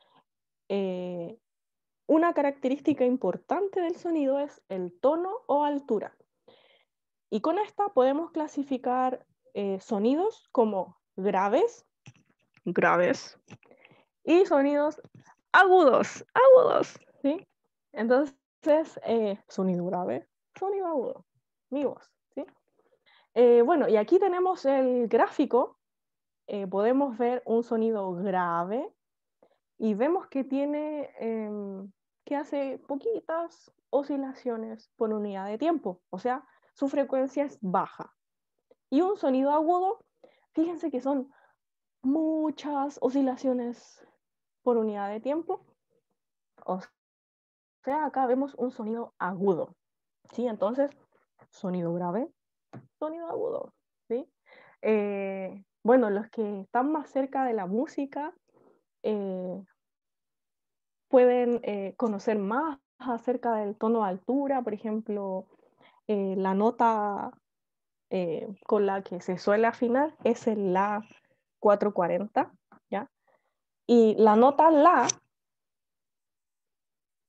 una característica importante del sonido es el tono o altura. Y con esta podemos clasificar sonidos como graves, y sonidos agudos, ¿sí? Entonces, sonido grave, sonido agudo, mi voz, ¿sí? Bueno, y aquí tenemos el gráfico. Podemos ver un sonido grave y vemos que que hace poquitas oscilaciones por unidad de tiempo, o sea, su frecuencia es baja. Y un sonido agudo, fíjense que son muchas oscilaciones por unidad de tiempo, o sea, acá vemos un sonido agudo, ¿sí? Entonces, sonido grave, sonido agudo, ¿sí? Bueno, los que están más cerca de la música pueden conocer más acerca del tono de altura, por ejemplo, la nota con la que se suele afinar es el La 440, ¿ya? Y la nota La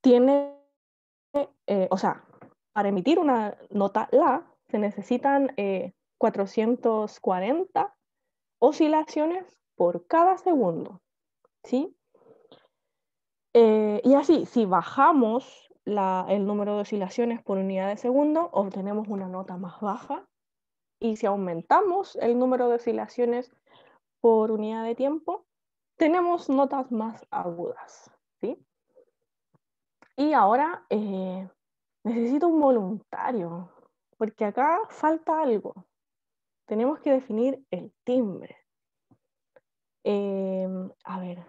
tiene, o sea, para emitir una nota La se necesitan 440 oscilaciones por cada segundo, ¿sí? Y así, si bajamos el número de oscilaciones por unidad de segundo, obtenemos una nota más baja. Y si aumentamos el número de oscilaciones por unidad de tiempo, tenemos notas más agudas, ¿sí? Y ahora necesito un voluntario, porque acá falta algo. Tenemos que definir el timbre. A ver.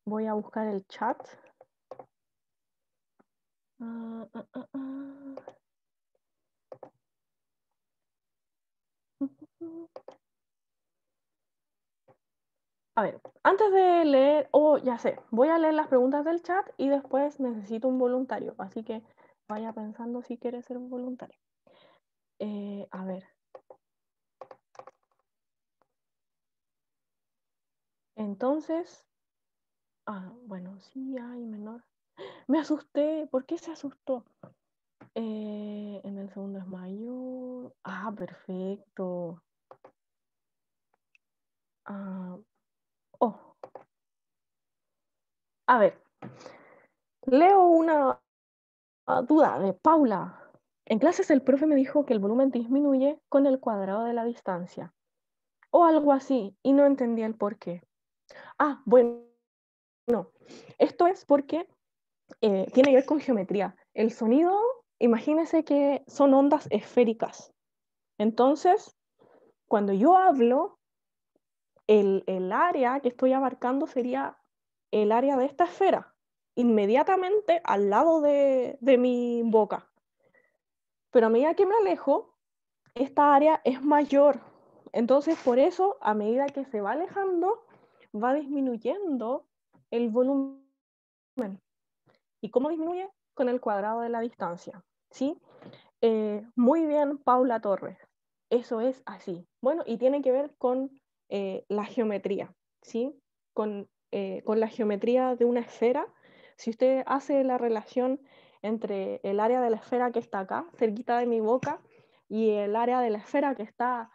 Voy a buscar el chat. A ver, antes de leer, ya sé, voy a leer las preguntas del chat y después necesito un voluntario, así que vaya pensando si quiere ser un voluntario. A ver. Entonces, bueno, sí hay menor. Me asusté, ¿por qué se asustó? En el segundo es mayor. Perfecto. A ver, leo una duda de Paula. En clases el profe me dijo que el volumen disminuye con el cuadrado de la distancia. O algo así, y no entendía el por qué. Bueno, esto es porque tiene que ver con geometría. El sonido, imagínense que son ondas esféricas. Entonces, cuando yo hablo, el área que estoy abarcando sería el área de esta esfera, inmediatamente al lado de mi boca. Pero a medida que me alejo, esta área es mayor. Entonces, por eso, a medida que se va alejando, va disminuyendo el volumen. ¿Y cómo disminuye? Con el cuadrado de la distancia, ¿sí? Muy bien, Paula Torres. Eso es así. Bueno, y tiene que ver con la geometría, ¿sí? Con la geometría de una esfera. Si usted hace la relación entre el área de la esfera que está acá, cerquita de mi boca, y el área de la esfera que está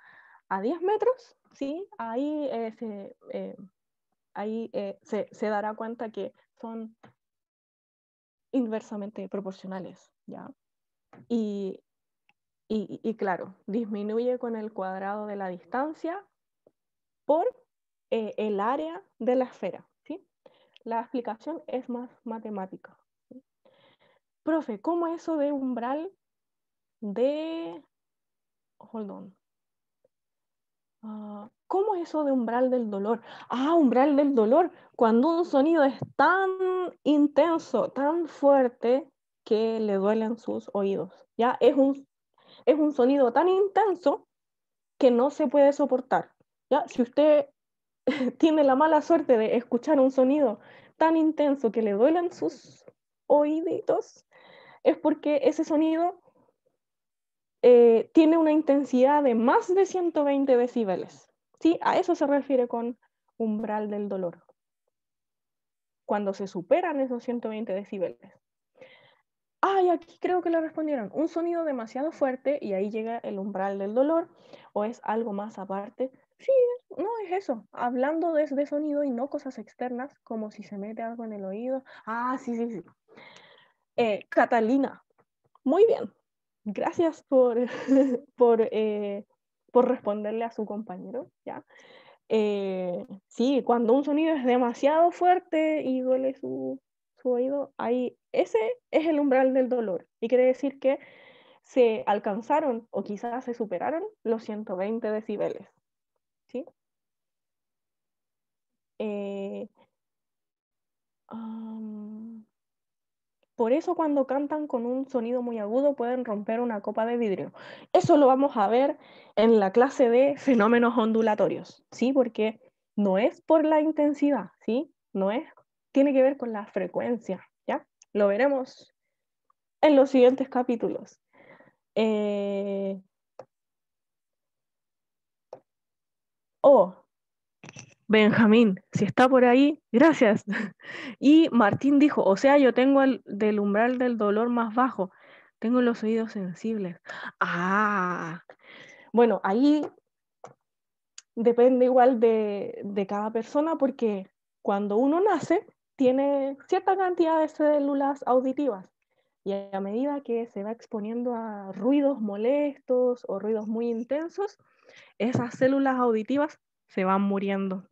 a 10 metros, ¿sí? Ahí, se dará cuenta que son inversamente proporcionales, ¿ya? Y claro, disminuye con el cuadrado de la distancia por el área de la esfera, ¿sí? La explicación es más matemática, ¿sí? Profe, ¿cómo eso de umbral de... Hold on. ¿Cómo eso de umbral del dolor? Umbral del dolor, cuando un sonido es tan intenso, tan fuerte, que le duelen sus oídos, ¿ya? Es un sonido tan intenso que no se puede soportar, ¿ya? Si usted tiene la mala suerte de escuchar un sonido tan intenso que le duelen sus oíditos, es porque ese sonido tiene una intensidad de más de 120 decibeles. ¿Sí? A eso se refiere con umbral del dolor. Cuando se superan esos 120 decibeles. Y aquí creo que le respondieron. Un sonido demasiado fuerte y ahí llega el umbral del dolor, o es algo más aparte. Sí, no es eso. Hablando desde sonido y no cosas externas, como si se mete algo en el oído. Sí. Catalina, muy bien. Gracias por, por responderle a su compañero, ¿ya? Sí, cuando un sonido es demasiado fuerte y duele su oído, ahí ese es el umbral del dolor. Y quiere decir que se alcanzaron o quizás se superaron los 120 decibeles. ¿Sí? Por eso cuando cantan con un sonido muy agudo pueden romper una copa de vidrio. Eso lo vamos a ver en la clase de fenómenos ondulatorios, ¿sí? Porque no es por la intensidad, ¿sí? Tiene que ver con la frecuencia, ¿ya? Lo veremos en los siguientes capítulos. Benjamín, si está por ahí, gracias. Y Martín dijo, o sea, yo tengo del umbral del dolor más bajo, tengo los oídos sensibles. Bueno, ahí depende igual de cada persona porque cuando uno nace, tiene cierta cantidad de células auditivas. Y a medida que se va exponiendo a ruidos molestos o ruidos muy intensos, esas células auditivas se van muriendo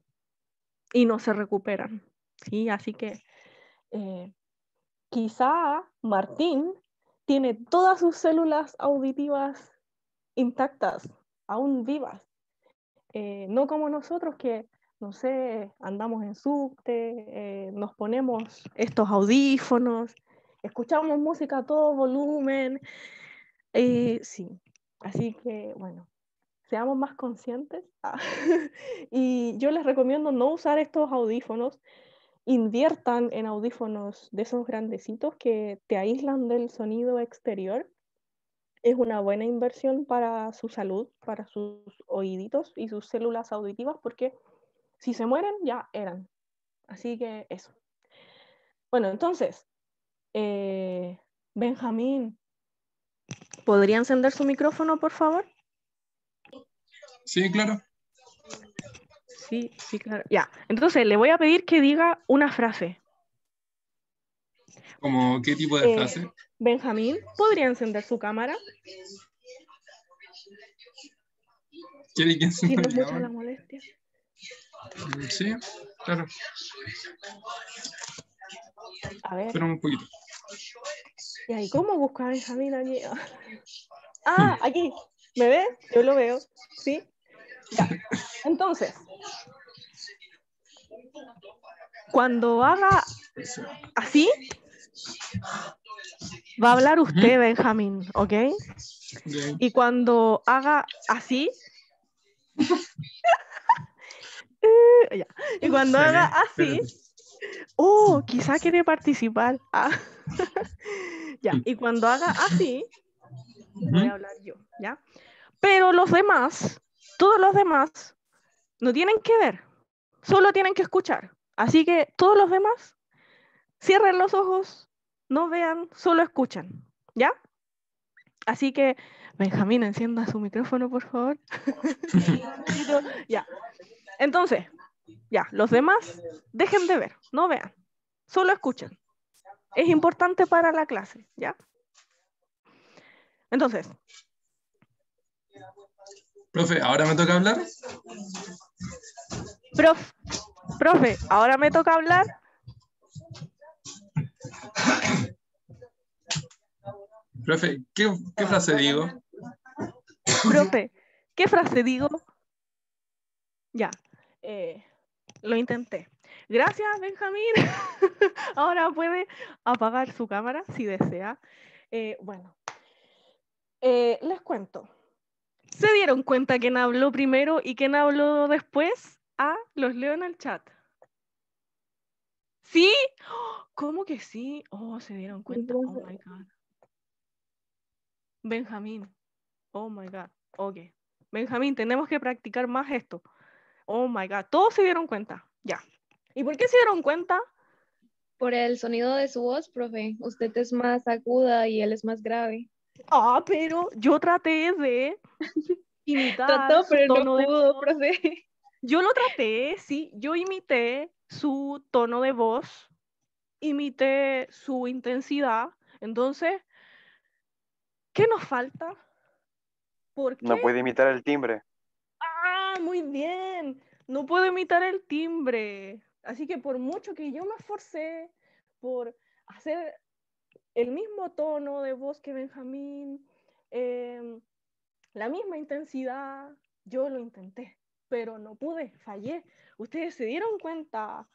y no se recuperan. ¿Sí? Así que quizá Martín tiene todas sus células auditivas intactas, aún vivas. No como nosotros que, no sé, andamos en subte, nos ponemos estos audífonos, escuchamos música a todo volumen. Sí, así que bueno, seamos más conscientes. Y yo les recomiendo no usar estos audífonos. Inviertan en audífonos de esos grandecitos que te aíslan del sonido exterior. Es una buena inversión para su salud, para sus oíditos y sus células auditivas, porque si se mueren, ya eran. Así que eso. Bueno, entonces, Benjamín, ¿podría encender su micrófono, por favor? Sí, claro. Sí, claro. Ya, entonces le voy a pedir que diga una frase. ¿Cómo qué tipo de frase? Benjamín, ¿podría encender su cámara? ¿Quiere que Si no es encienda mucha la molestia. Sí, claro. A ver. Espera un poquito. ¿Y ahí cómo busco a Benjamín aquí? Ah, aquí. ¿Me ve? Yo lo veo. ¿Sí? Ya. Entonces, cuando haga así, va a hablar usted, Benjamín, ¿ok? Okay. Y cuando haga así, ya. Y cuando haga así, quizá quiere participar. Ya. Y cuando haga así, voy a hablar yo, ¿ya? Pero los demás, todos los demás, no tienen que ver, solo tienen que escuchar. Así que todos los demás, cierren los ojos, no vean, solo escuchan, ¿ya? Así que, Benjamín, encienda su micrófono, por favor. Ya. Entonces, ya, los demás, dejen de ver, no vean, solo escuchen. Es importante para la clase, ¿ya? Entonces. Profe, ¿ahora me toca hablar? Profe, ¿ahora me toca hablar? Profe, ¿qué frase digo? Profe, ¿qué frase digo? Ya, lo intenté. Gracias, Benjamín. Ahora puede apagar su cámara si desea. Bueno, les cuento. ¿Se dieron cuenta quién habló primero y quién habló después? Los leo en el chat. ¿Sí? ¿Cómo que sí? Se dieron cuenta. Oh my God. Benjamín. Oh my God. Ok. Benjamín, tenemos que practicar más esto. Oh my God. Todos se dieron cuenta. Ya. ¿Y por qué se dieron cuenta? Por el sonido de su voz, profe. Usted es más aguda y él es más grave. Pero yo traté de imitar Trató, su pero tono no de pudo, voz. profe. Yo lo traté, sí. Yo imité su tono de voz, imité su intensidad. Entonces, ¿qué nos falta? ¿Por qué? No puede imitar el timbre. Muy bien. No puedo imitar el timbre. Así que por mucho que yo me esforcé por hacer el mismo tono de voz que Benjamín, la misma intensidad, yo lo intenté, pero no pude, fallé. Ustedes se dieron cuenta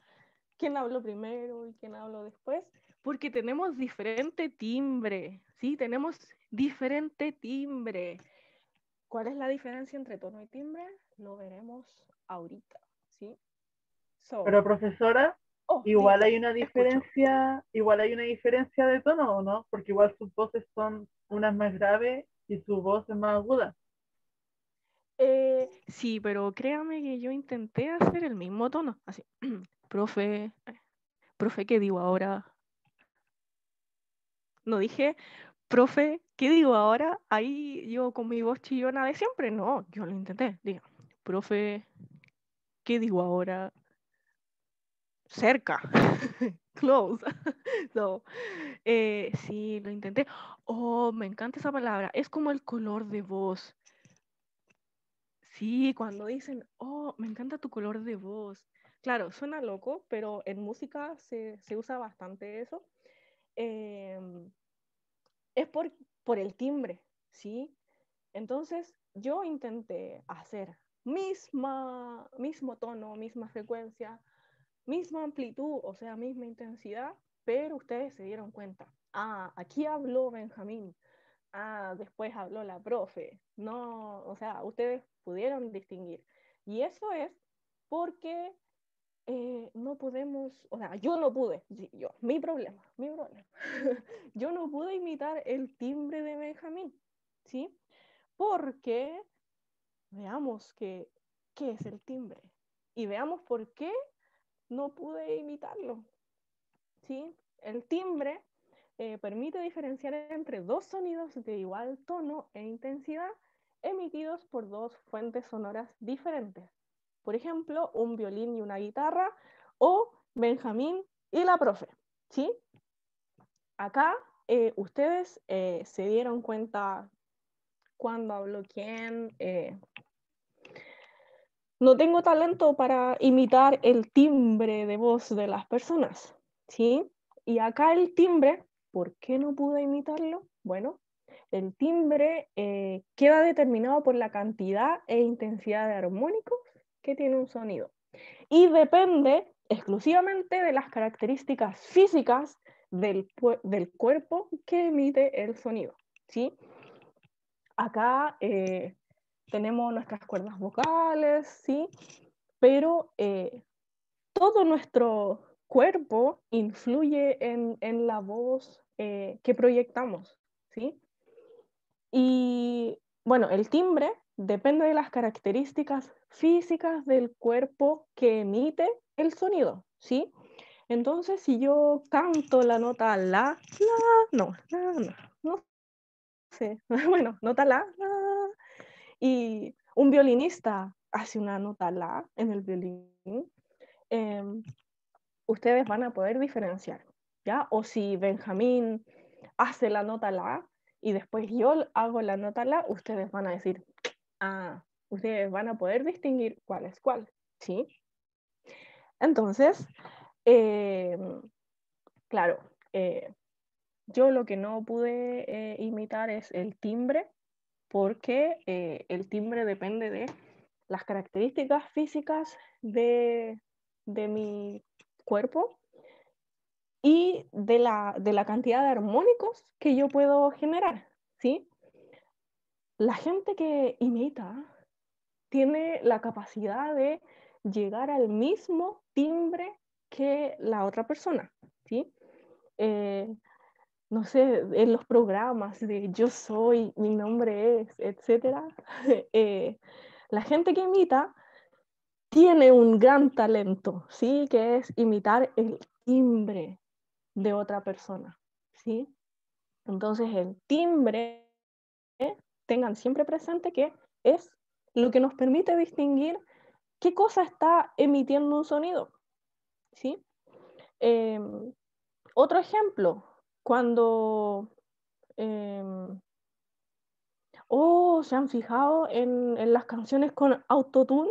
quién habló primero y quién habló después, porque tenemos diferente timbre, ¿sí? Tenemos diferente timbre. ¿Cuál es la diferencia entre tono y timbre? Lo veremos ahorita, ¿sí? Pero profesora, igual dígame, hay una diferencia, de tono, ¿o no? Porque igual sus voces son unas más graves y su voz es más aguda. Sí, pero créame que yo intenté hacer el mismo tono, así, profe, ¿qué digo ahora? No dije, profe, ¿qué digo ahora? Ahí yo con mi voz chillona de siempre, no, yo lo intenté, digo, profe, ¿qué digo ahora? cerca. Close. So, sí, lo intenté. Oh, me encanta esa palabra. Es como el color de voz. Sí, cuando dicen, oh, me encanta tu color de voz. Claro, suena loco, pero en música se usa bastante eso. Es por el timbre, ¿sí? Entonces, yo intenté hacer mismo tono, misma frecuencia, misma amplitud, o sea, misma intensidad, pero ustedes se dieron cuenta. Ah, aquí habló Benjamín. Ah, después habló la profe. No, o sea, ustedes pudieron distinguir. Y eso es porque no podemos, o sea, yo no pude, mi problema. Yo no pude imitar el timbre de Benjamín, ¿sí? Porque veamos qué es el timbre y veamos por qué no pude imitarlo, ¿sí? El timbre permite diferenciar entre dos sonidos de igual tono e intensidad emitidos por dos fuentes sonoras diferentes. Por ejemplo, un violín y una guitarra o Benjamín y la profe, ¿sí? Acá ustedes se dieron cuenta cuando habló quién. No tengo talento para imitar el timbre de voz de las personas, ¿sí? Y acá el timbre, ¿por qué no pude imitarlo? Bueno, el timbre queda determinado por la cantidad e intensidad de armónicos que tiene un sonido. Y depende exclusivamente de las características físicas del cuerpo que emite el sonido, ¿sí? Acá tenemos nuestras cuerdas vocales, ¿sí? Pero todo nuestro cuerpo influye en la voz que proyectamos, ¿sí? Y bueno, el timbre depende de las características físicas del cuerpo que emite el sonido, ¿sí? Entonces, si yo canto la nota no sé, bueno, nota la, y un violinista hace una nota la en el violín, ustedes van a poder diferenciar, ¿ya? O si Benjamín hace la nota la y después yo hago la nota la, ustedes van a decir, ah, ustedes van a poder distinguir cuál es cuál, ¿sí? Entonces, claro, yo lo que no pude imitar es el timbre, porque el timbre depende de las características físicas de mi cuerpo y de la cantidad de armónicos que yo puedo generar, ¿sí? La gente que imita tiene la capacidad de llegar al mismo timbre que la otra persona, ¿sí? No sé, en los programas de yo soy, mi nombre es, etcétera, la gente que imita tiene un gran talento, ¿sí? Que es imitar el timbre de otra persona, ¿sí? Entonces el timbre, tengan siempre presente que es lo que nos permite distinguir qué cosa está emitiendo un sonido, ¿sí? Otro ejemplo, cuando ¿se han fijado en las canciones con autotune?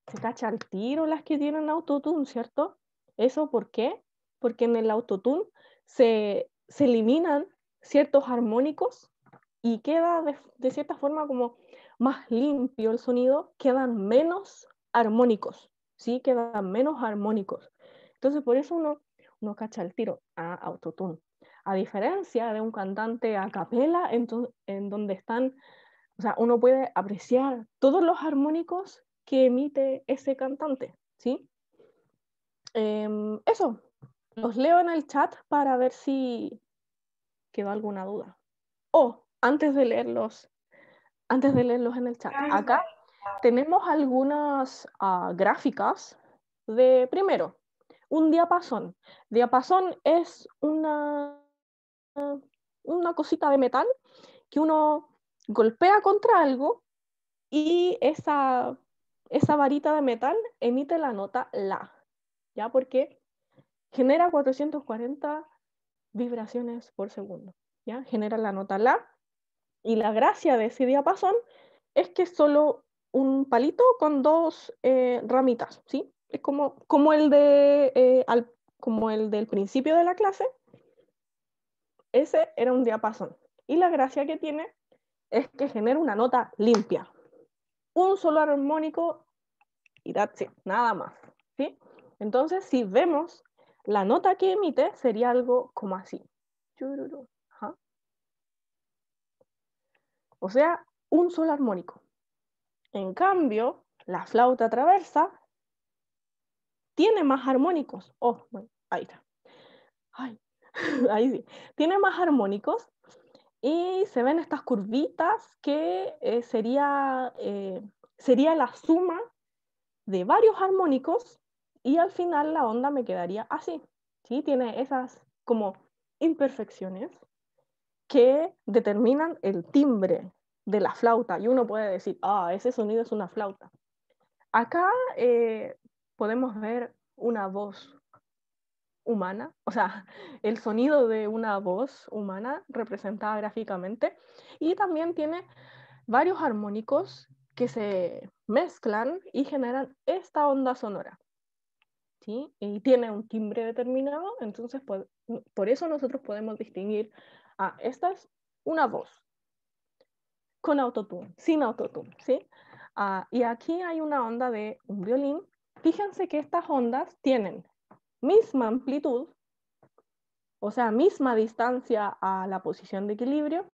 Se cacha al tiro las que tienen autotune, ¿cierto? ¿Eso por qué? Porque en el autotune se eliminan ciertos armónicos y queda de cierta forma como más limpio el sonido, quedan menos armónicos, ¿sí? Quedan menos armónicos. Entonces por eso uno cacha el tiro a autotune. A diferencia de un cantante a capela en donde están, o sea, uno puede apreciar todos los armónicos que emite ese cantante, ¿sí? Eso, los leo en el chat para ver si quedó alguna duda. Antes de leerlos en el chat. Acá tenemos algunas gráficas de, primero, un diapasón. Diapasón es una cosita de metal que uno golpea contra algo y esa varita de metal emite la nota la, ¿ya? Porque genera 440 vibraciones por segundo, ¿ya? Genera la nota La, y la gracia de ese diapasón es que es solo un palito con dos ramitas, ¿sí? Es como el del principio de la clase. Ese era un diapasón. Y la gracia que tiene es que genera una nota limpia. Un solo armónico y that's it, nada más, ¿sí? Entonces, si vemos la nota que emite, sería algo como así. Ajá. O sea, un solo armónico. En cambio, la flauta traversa tiene más armónicos. Oh, bueno, ahí está. Ay, ahí sí. Tiene más armónicos y se ven estas curvitas que sería la suma de varios armónicos y al final la onda me quedaría así. ¿Sí? Tiene esas como imperfecciones que determinan el timbre de la flauta y uno puede decir, ese sonido es una flauta. Acá podemos ver una voz humana, o sea, el sonido de una voz humana representada gráficamente, y también tiene varios armónicos que se mezclan y generan esta onda sonora, ¿sí? Y tiene un timbre determinado, entonces por eso nosotros podemos distinguir, esta es una voz con autotune, sin autotune, ¿sí? Y aquí hay una onda de un violín. Fíjense que estas ondas tienen misma amplitud, o sea, misma distancia a la posición de equilibrio,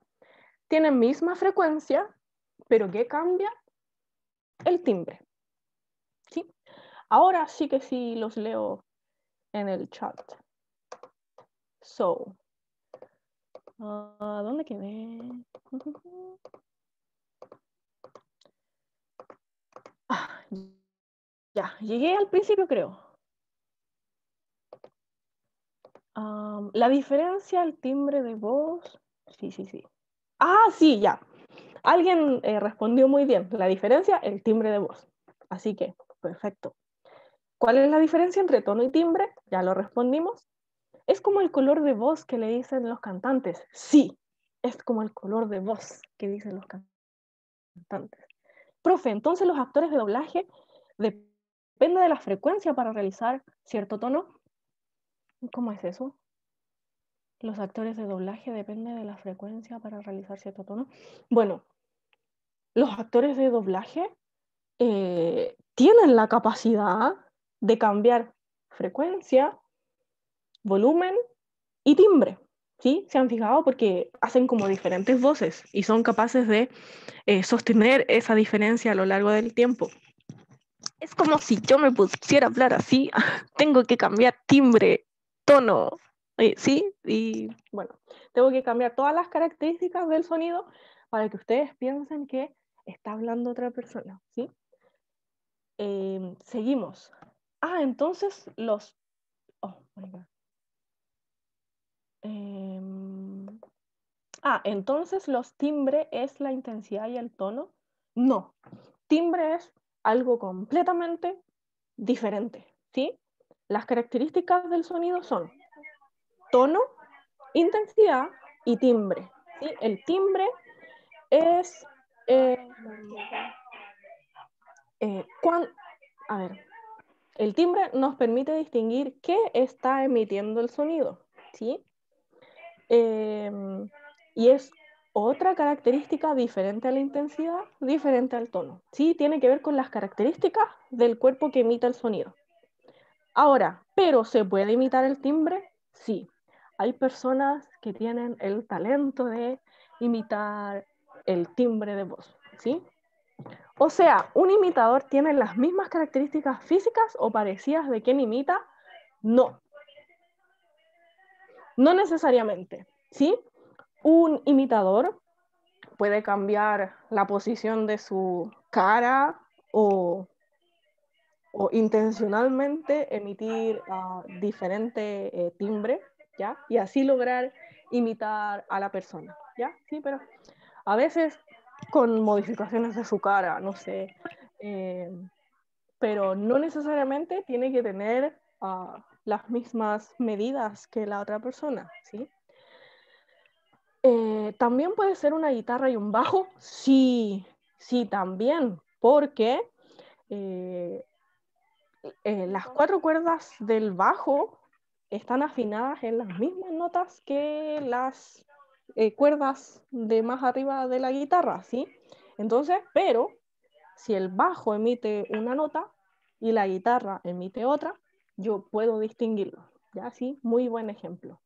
tienen misma frecuencia, pero ¿qué cambia? El timbre, ¿sí? Ahora sí que sí los leo en el chat. So, ¿dónde quedé? Ya, llegué al principio, creo. La diferencia, el timbre de voz. Sí. Sí, ya. Alguien respondió muy bien. La diferencia, el timbre de voz. Así que, perfecto. ¿Cuál es la diferencia entre tono y timbre? Ya lo respondimos. ¿Es como el color de voz que le dicen los cantantes? Sí, es como el color de voz que dicen los cantantes. Profe, entonces los actores de doblaje depende de la frecuencia para realizar cierto tono. ¿Cómo es eso? Los actores de doblaje dependen de la frecuencia para realizar cierto tono. Bueno, los actores de doblaje tienen la capacidad de cambiar frecuencia, volumen y timbre, ¿sí? ¿Se han fijado? Porque hacen como diferentes voces y son capaces de sostener esa diferencia a lo largo del tiempo. Es como si yo me pusiera a hablar así, tengo que cambiar timbre, tono, ¿sí? Y bueno, tengo que cambiar todas las características del sonido para que ustedes piensen que está hablando otra persona, ¿sí? Seguimos. Entonces los... Oh, my God. Entonces los timbres es la intensidad y el tono. No, timbre es algo completamente diferente, ¿sí? Las características del sonido son tono, intensidad y timbre, ¿sí? El timbre es el timbre nos permite distinguir qué está emitiendo el sonido, ¿sí? Y es otra característica diferente a la intensidad, diferente al tono, ¿sí? Tiene que ver con las características del cuerpo que emite el sonido. Ahora, ¿pero se puede imitar el timbre? Sí. Hay personas que tienen el talento de imitar el timbre de voz, ¿sí? O sea, ¿un imitador tiene las mismas características físicas o parecidas de quien imita? No. No necesariamente, ¿sí? Un imitador puede cambiar la posición de su cara o intencionalmente emitir diferente timbre, ¿ya? Y así lograr imitar a la persona, ¿ya? Sí, pero a veces con modificaciones de su cara, no sé, pero no necesariamente tiene que tener las mismas medidas que la otra persona, ¿sí? ¿También puede ser una guitarra y un bajo? Sí, sí, también, porque las 4 cuerdas del bajo están afinadas en las mismas notas que las cuerdas de más arriba de la guitarra, ¿sí? Entonces, pero si el bajo emite una nota y la guitarra emite otra, yo puedo distinguirlo, ¿ya? Sí, muy buen ejemplo.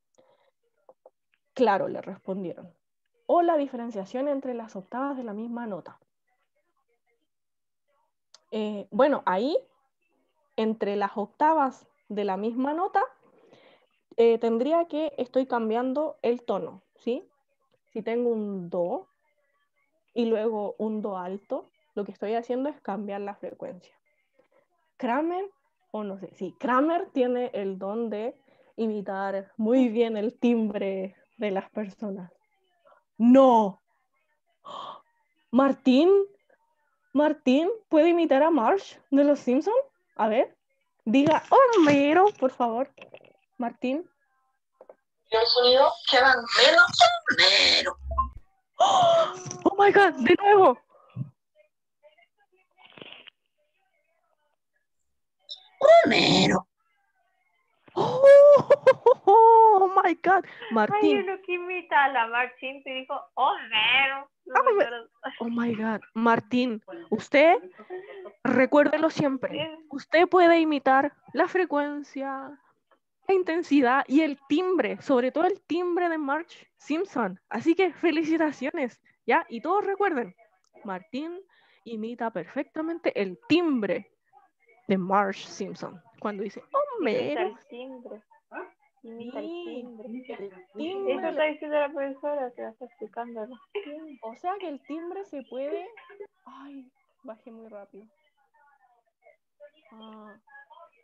Claro, le respondieron. O la diferenciación entre las octavas de la misma nota. Bueno, ahí, entre las octavas de la misma nota, tendría que estoy cambiando el tono, ¿sí? Si tengo un do y luego un do alto, lo que estoy haciendo es cambiar la frecuencia. Kramer, o no sé, sí, Kramer tiene el don de imitar muy bien el timbre de las personas. ¡No! ¿Martín puede imitar a Marge de los Simpsons? A ver, diga Homero, por favor. Martín. Y el sonido queda menos Homero. Oh my God, de nuevo. Homero. Oh my God, Martín. Hay uno que imita a la Martín y dijo, Homero. Oh my God, Martín, usted, recuérdelo siempre, usted puede imitar la frecuencia, la intensidad y el timbre, sobre todo el timbre de Marge Simpson. Así que felicitaciones, ¿ya? Y todos recuerden, Martín imita perfectamente el timbre de Marge Simpson. Cuando dice, Imita Homero. el timbre. Imita el timbre. El timbre. Eso está diciendo la profesora, que está explicándolo. O sea que el timbre se puede... Ay, bajé muy rápido.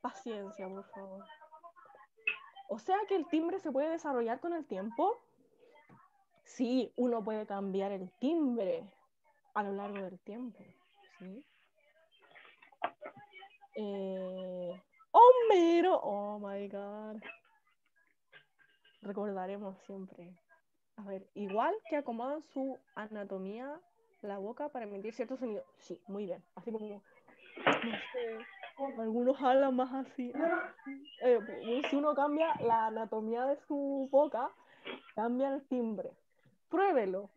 Paciencia, por favor. O sea que el timbre se puede desarrollar con el tiempo. Sí, uno puede cambiar el timbre a lo largo del tiempo. ¿Sí? Homero, oh my God. Recordaremos siempre. A ver, igual que acomodan su anatomía, la boca para emitir ciertos sonidos. Sí, muy bien. Así como, no sé, algunos hablan más así. Si uno cambia la anatomía de su boca, cambia el timbre. Pruébelo.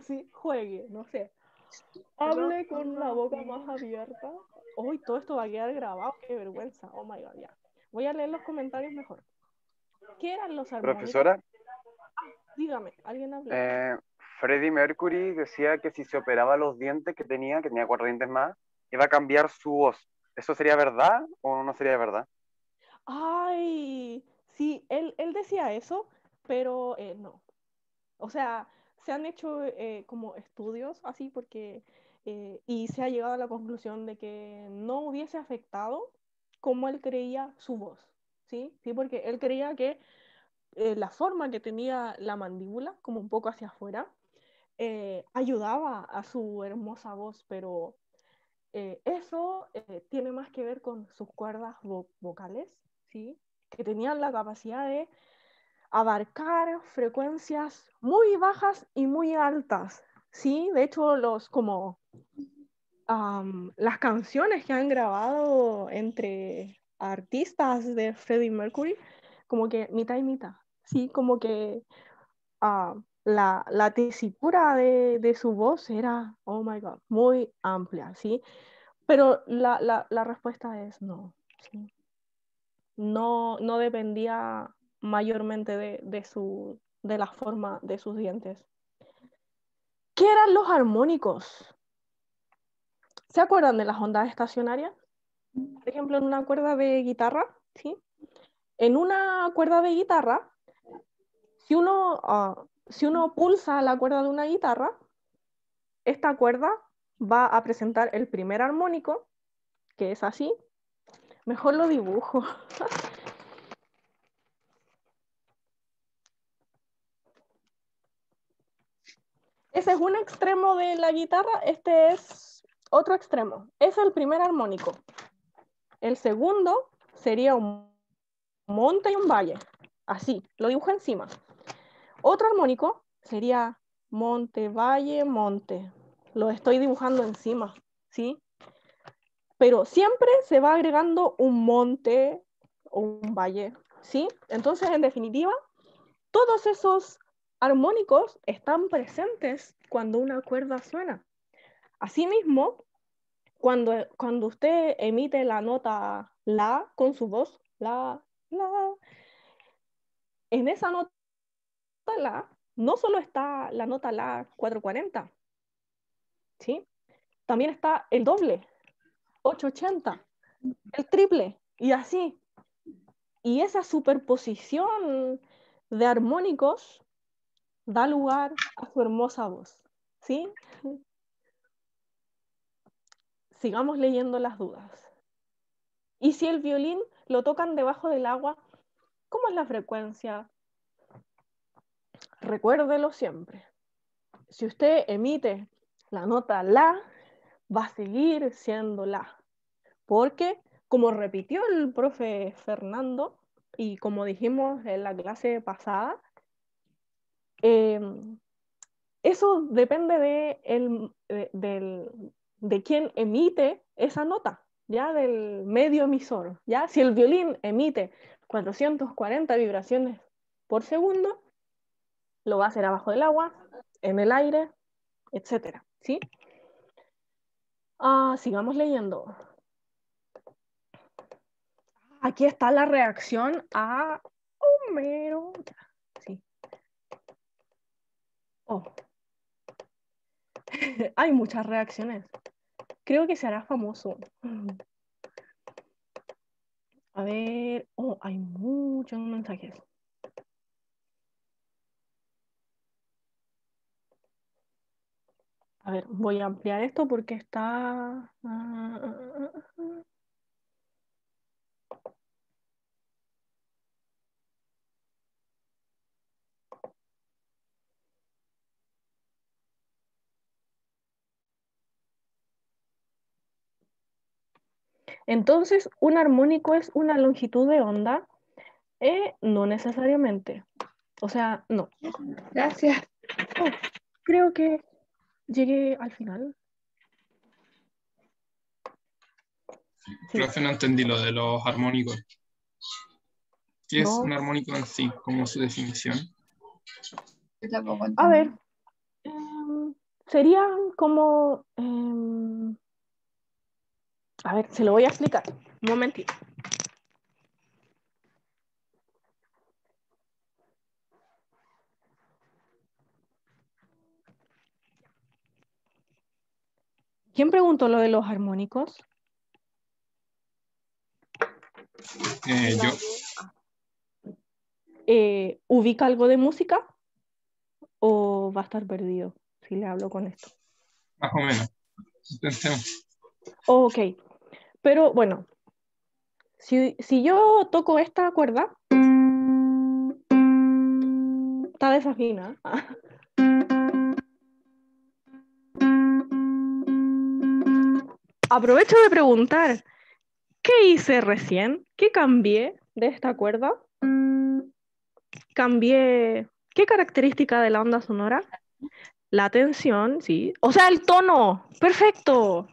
Sí, juegue, no sé. Hable con la boca más abierta. Uy, todo esto va a quedar grabado, qué vergüenza. Oh my God, ya. Voy a leer los comentarios mejor. ¿Qué eran los armónicos? Profesora, dígame, alguien habló. Freddie Mercury decía que si se operaba los dientes que tenía 4 dientes más, iba a cambiar su voz. ¿Eso sería verdad o no sería verdad? Ay, sí, él decía eso, pero no. O sea, se han hecho como estudios así porque y se ha llegado a la conclusión de que no hubiese afectado como él creía su voz, ¿sí? Sí, porque él creía que la forma que tenía la mandíbula, como un poco hacia afuera, ayudaba a su hermosa voz, pero eso tiene más que ver con sus cuerdas vocales, ¿sí? Que tenían la capacidad de abarcar frecuencias muy bajas y muy altas, ¿sí? De hecho, las canciones que han grabado entre artistas de Freddie Mercury, como que mitad y mitad, ¿sí? Como que la tesitura de su voz era, oh my God, muy amplia, ¿sí? Pero la respuesta es no, ¿sí? No dependía mayormente de la forma de sus dientes. ¿Qué eran los armónicos? ¿Se acuerdan de las ondas estacionarias? Por ejemplo, en una cuerda de guitarra, ¿sí? En una cuerda de guitarra, si uno pulsa la cuerda de una guitarra, esta cuerda va a presentar el primer armónico, que es así. Mejor lo dibujo. Ese es un extremo de la guitarra, este es otro extremo. Es el primer armónico. El segundo sería un monte y un valle. Así, lo dibujo encima. Otro armónico sería monte, valle, monte. Lo estoy dibujando encima, ¿sí? Pero siempre se va agregando un monte o un valle, ¿sí? Entonces, en definitiva, todos esos armónicos están presentes cuando una cuerda suena. Asimismo, cuando usted emite la nota la con su voz, la, en esa nota la, no solo está la nota la 440, ¿sí? También está el doble, 880, el triple, y así. Y esa superposición de armónicos da lugar a su hermosa voz, ¿sí? Sigamos leyendo las dudas. Y si el violín lo tocan debajo del agua, ¿cómo es la frecuencia? Recuérdelo siempre. Si usted emite la nota la, va a seguir siendo la. Porque, como repitió el profe Fernando, y como dijimos en la clase pasada, eso depende de quién emite esa nota, ¿ya? Del medio emisor, ¿ya? Si el violín emite 440 vibraciones por segundo, lo va a hacer abajo del agua, en el aire, etc. ¿Sí? Sigamos leyendo. Aquí está la reacción a Homero. Sí. Oh. Hay muchas reacciones. Creo que se hará famoso. A ver. Oh, hay muchos mensajes. A ver, voy a ampliar esto porque está... Entonces, ¿un armónico es una longitud de onda? No necesariamente. O sea, no. Gracias. Oh, creo que llegué al final. Sí. Profe, no entendí lo de los armónicos. ¿Qué es un armónico en sí? ¿Cómo su definición? A ver, serían como... a ver, se lo voy a explicar. Un momentito. ¿Quién preguntó lo de los armónicos? Yo. ¿Ubica algo de música? ¿O va a estar perdido si le hablo con esto? Más o menos. Intentemos. Ok, pero bueno, si yo toco esta cuerda, está desafina. Aprovecho de preguntar, ¿qué hice recién? ¿Qué cambié de esta cuerda? Cambié, ¿qué característica de la onda sonora? La tensión, sí. O sea, el tono, perfecto.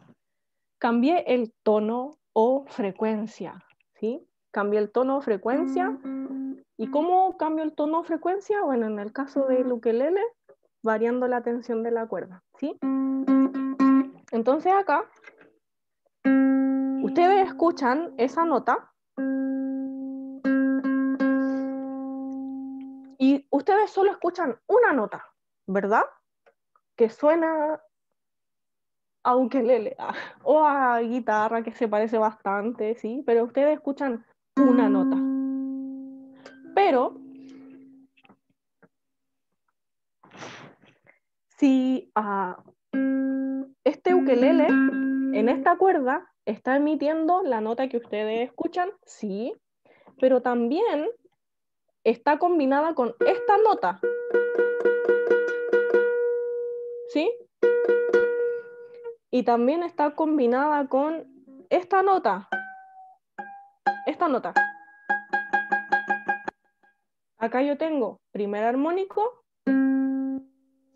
Cambié el tono o frecuencia, ¿sí? Cambié el tono o frecuencia. ¿Y cómo cambio el tono o frecuencia? Bueno, en el caso del ukelele, variando la tensión de la cuerda, ¿sí? Entonces acá, ustedes escuchan esa nota y ustedes solo escuchan una nota, ¿verdad? Que suena a ukelele o a guitarra, que se parece bastante, ¿sí? Pero ustedes escuchan una nota. Pero si este ukelele en esta cuerda está emitiendo la nota que ustedes escuchan, sí, pero también está combinada con esta nota, ¿sí? Y también está combinada con esta nota, Acá yo tengo primer armónico,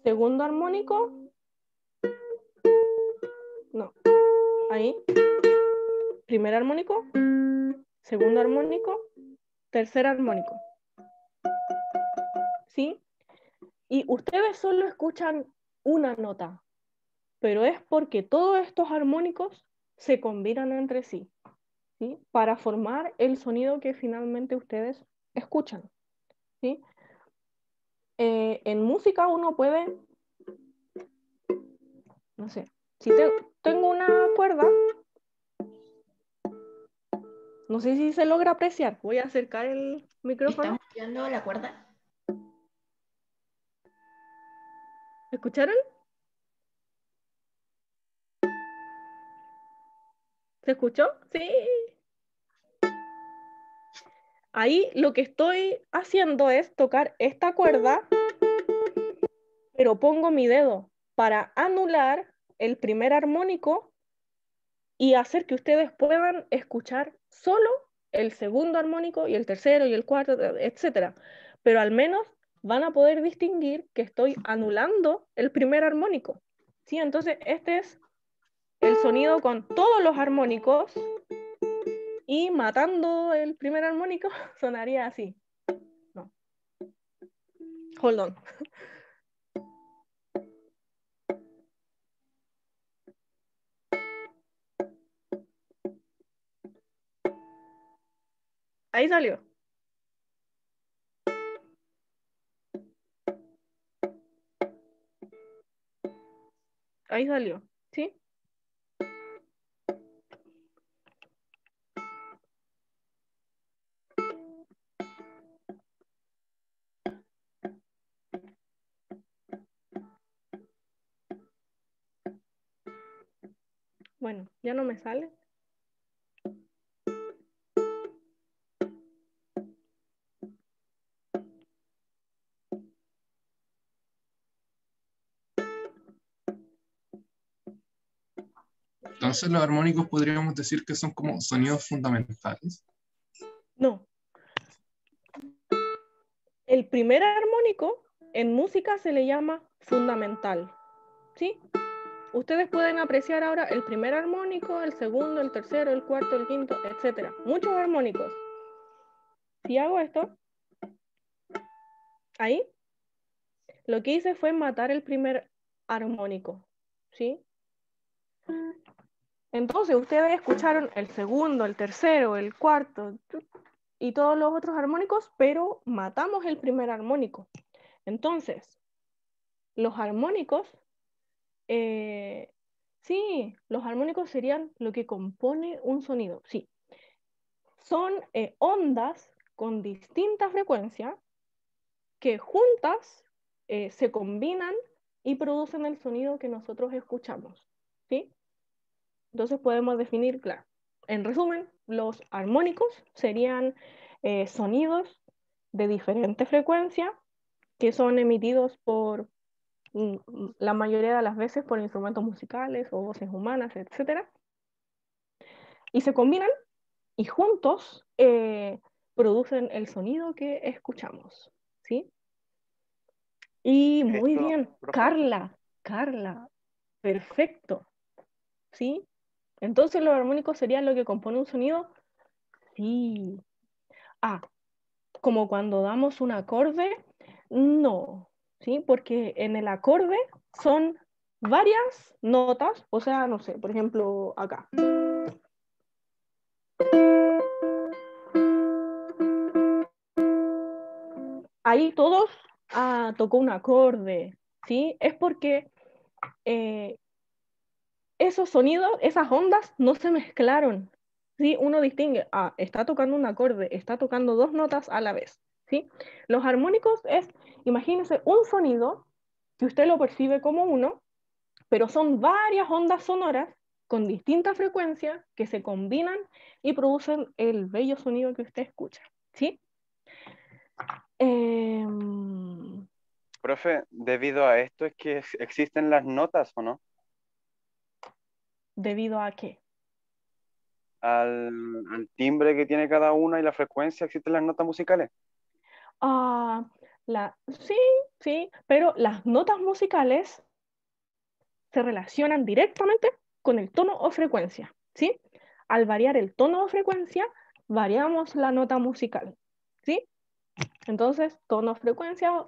segundo armónico, no, ahí, primer armónico, segundo armónico, tercer armónico, ¿sí? Y ustedes solo escuchan una nota, pero es porque todos estos armónicos se combinan entre sí, ¿sí? Para formar el sonido que finalmente ustedes escuchan, ¿sí? En música uno puede, no sé, si tengo una cuerda, no sé si se logra apreciar, voy a acercar el micrófono. ¿Estamos estudiando la cuerda? ¿Escucharon? ¿Se escuchó? Sí. Ahí lo que estoy haciendo es tocar esta cuerda, pero pongo mi dedo para anular el primer armónico y hacer que ustedes puedan escuchar solo el segundo armónico y el tercero y el cuarto, etcétera. Pero al menos van a poder distinguir que estoy anulando el primer armónico, ¿sí? Entonces este es el sonido con todos los armónicos y matando el primer armónico sonaría así. No. Hold on. Ahí salió. Ahí salió, ¿sí? Bueno, ya no me sale. Entonces los armónicos podríamos decir que son como sonidos fundamentales. No. El primer armónico en música se le llama fundamental, ¿sí? Ustedes pueden apreciar ahora el primer armónico, el segundo, el tercero, el cuarto, el quinto, etcétera. Muchos armónicos. Si hago esto, ahí, lo que hice fue matar el primer armónico, ¿sí? Entonces ustedes escucharon el segundo, el tercero, el cuarto y todos los otros armónicos, pero matamos el primer armónico. Entonces, los armónicos, sí, los armónicos serían lo que compone un sonido, sí. Son ondas con distinta frecuencia que juntas se combinan y producen el sonido que nosotros escuchamos, ¿sí? Entonces podemos definir, claro, en resumen, los armónicos serían sonidos de diferente frecuencia que son emitidos por la mayoría de las veces por instrumentos musicales o voces humanas, etcétera, y se combinan y juntos producen el sonido que escuchamos, ¿sí? Y muy Esto, bien, profe, Carla, perfecto, ¿sí? Entonces los armónicos serían lo que compone un sonido, sí. Ah, como cuando damos un acorde, no, ¿sí? Porque en el acorde son varias notas, o sea, no sé, por ejemplo, acá. Ahí todos tocó un acorde, ¿sí? Es porque esos sonidos, esas ondas no se mezclaron, ¿sí? Uno distingue, está tocando un acorde, está tocando dos notas a la vez, ¿sí? Los armónicos es, imagínense, un sonido que usted lo percibe como uno, pero son varias ondas sonoras con distintas frecuencias que se combinan y producen el bello sonido que usted escucha, ¿sí? profe, debido a esto es que existen las notas, ¿o no? ¿Debido a qué? Al timbre que tiene cada una y la frecuencia, existen las notas musicales. Sí, pero las notas musicales se relacionan directamente con el tono o frecuencia, ¿sí? Al variar el tono o frecuencia, variamos la nota musical, ¿sí? Entonces, tono o frecuencia,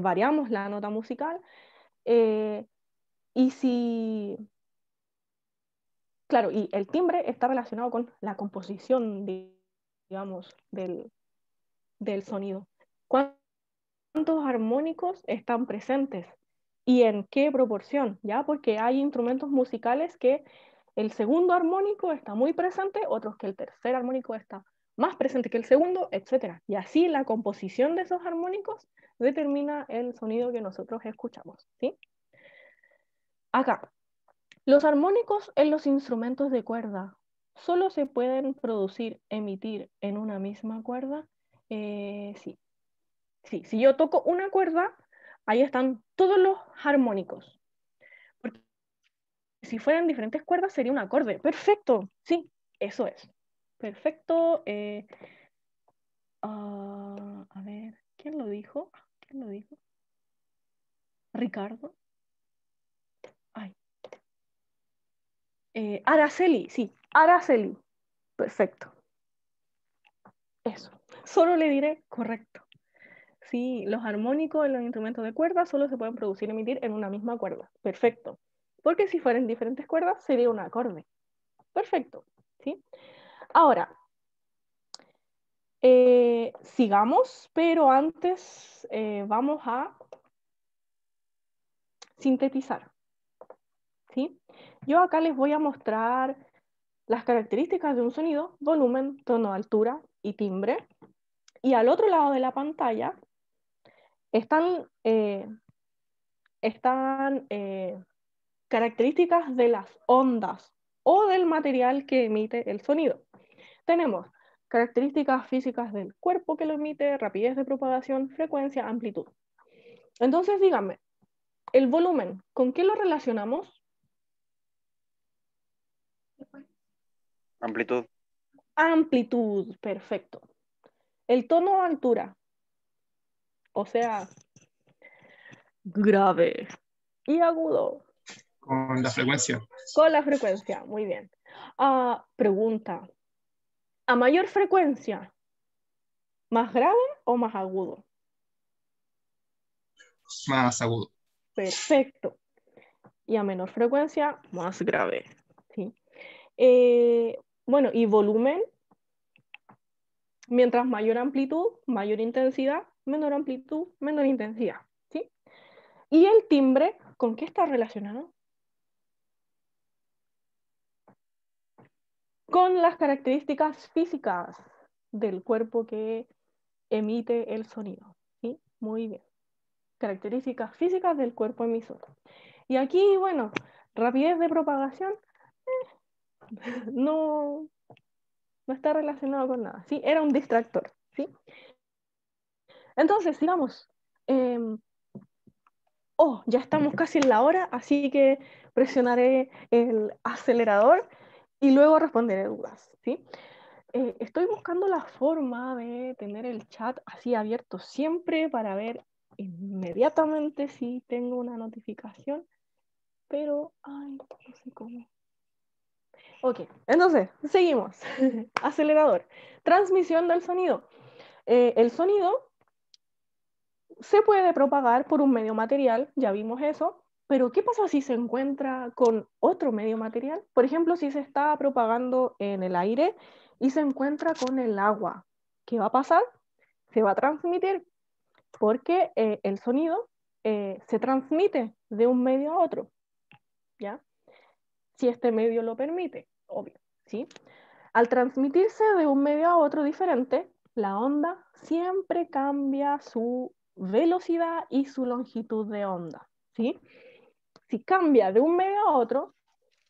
variamos la nota musical, y si... Claro, y el timbre está relacionado con la composición, digamos, del sonido. ¿Cuántos armónicos están presentes? ¿Y en qué proporción? ¿Ya? Porque hay instrumentos musicales que el segundo armónico está muy presente, otros que el tercer armónico está más presente que el segundo, etc. Y así la composición de esos armónicos determina el sonido que nosotros escuchamos, ¿sí? Acá, los armónicos en los instrumentos de cuerda solo se pueden producir, emitir en una misma cuerda. Sí. Sí, si yo toco una cuerda, ahí están todos los armónicos. Porque si fueran diferentes cuerdas sería un acorde. Perfecto, sí, eso es. Perfecto. A ver, ¿quién lo dijo? ¿Quién lo dijo? Ricardo. Ay. Araceli, sí, Araceli. Perfecto. Eso. Solo le diré correcto. Sí, los armónicos en los instrumentos de cuerda solo se pueden producir y emitir en una misma cuerda. Perfecto. Porque si fueran diferentes cuerdas sería un acorde. Perfecto. ¿Sí? Ahora, sigamos, pero antes vamos a sintetizar. ¿Sí? Yo acá les voy a mostrar las características de un sonido: volumen, tono, altura y timbre. Y al otro lado de la pantalla están características de las ondas o del material que emite el sonido. Tenemos características físicas del cuerpo que lo emite, rapidez de propagación, frecuencia, amplitud. Entonces, díganme, el volumen, ¿con qué lo relacionamos? Amplitud. Amplitud, perfecto. El tono o altura, o sea, grave y agudo. Con la frecuencia. Con la frecuencia, muy bien. Pregunta, ¿a mayor frecuencia, más grave o más agudo? Más agudo. Perfecto. Y a menor frecuencia, más grave. ¿Sí? Bueno, y volumen, mientras mayor amplitud, mayor intensidad, menor amplitud, menor intensidad. ¿Sí? Y el timbre, ¿con qué está relacionado? Con las características físicas del cuerpo que emite el sonido. ¿Sí? Muy bien. Características físicas del cuerpo emisor. Y aquí, bueno, rapidez de propagación, no está relacionado con nada, ¿sí? Era un distractor, ¿sí? Entonces, sigamos. Ya estamos casi en la hora, así que presionaré el acelerador y luego responderé dudas, ¿sí? Estoy buscando la forma de tener el chat así abierto siempre para ver inmediatamente si tengo una notificación, pero, ay, no sé cómo. Ok, entonces, seguimos. Acelerador. Transmisión del sonido. El sonido se puede propagar por un medio material, ya vimos eso, pero ¿qué pasa si se encuentra con otro medio material? Por ejemplo, si se está propagando en el aire y se encuentra con el agua, ¿qué va a pasar? Se va a transmitir, porque el sonido se transmite de un medio a otro, ¿ya? Si este medio lo permite, obvio, ¿sí? Al transmitirse de un medio a otro diferente, la onda siempre cambia su velocidad y su longitud de onda, ¿sí? Si cambia de un medio a otro,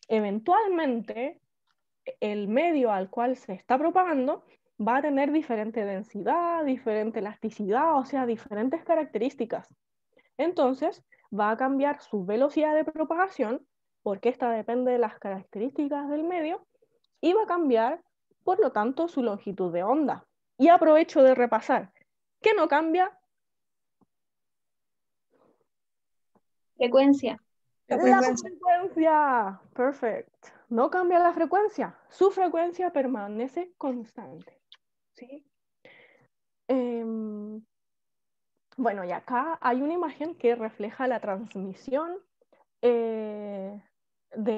eventualmente el medio al cual se está propagando va a tener diferente densidad, diferente elasticidad, o sea, diferentes características. Entonces, va a cambiar su velocidad de propagación, porque esta depende de las características del medio, y va a cambiar, por lo tanto, su longitud de onda. Y aprovecho de repasar ¿Qué no cambia? Frecuencia. La frecuencia. Perfect. No cambia la frecuencia. Su frecuencia permanece constante. ¿Sí? Bueno, y acá hay una imagen que refleja la transmisión de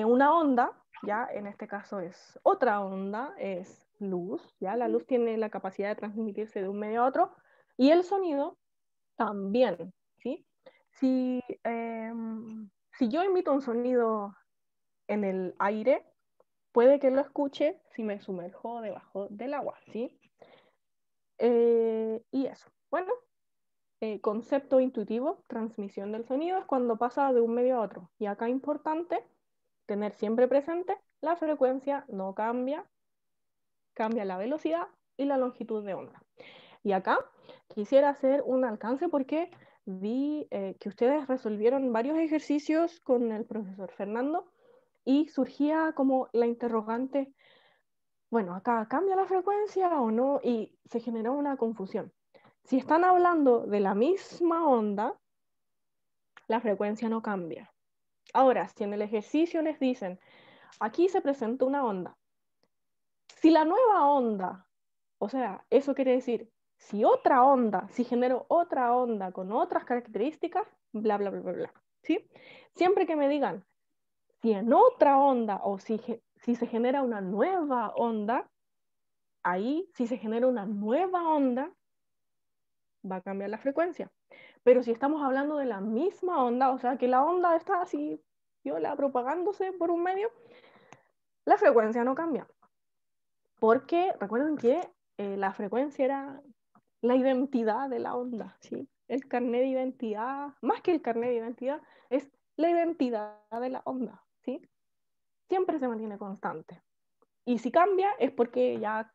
una onda, ¿ya? En este caso es otra onda, es luz, ¿ya? La luz tiene la capacidad de transmitirse de un medio a otro, y el sonido también, ¿sí? Si yo emito un sonido en el aire, puede que lo escuche si me sumerjo debajo del agua, ¿sí? Y eso. Bueno, concepto intuitivo, transmisión del sonido, es cuando pasa de un medio a otro. Y acá importante tener siempre presente, la frecuencia no cambia, cambia la velocidad y la longitud de onda. Y acá quisiera hacer un alcance porque vi que ustedes resolvieron varios ejercicios con el profesor Fernando y surgía como la interrogante, bueno, acá cambia la frecuencia o no, y se generó una confusión. Si están hablando de la misma onda, la frecuencia no cambia. Ahora, si en el ejercicio les dicen, aquí se presenta una onda, si la nueva onda, o sea, eso quiere decir, si genero otra onda con otras características, bla, bla, bla, bla, bla, ¿sí? Siempre que me digan, si en otra onda o si se genera una nueva onda, ahí, si se genera una nueva onda, va a cambiar la frecuencia. Pero si estamos hablando de la misma onda, o sea, que la onda está así, viola, propagándose por un medio, la frecuencia no cambia. Porque recuerden que la frecuencia era la identidad de la onda, ¿sí? El carnet de identidad, más que el carnet de identidad, es la identidad de la onda, ¿sí? Siempre se mantiene constante. Y si cambia es porque ya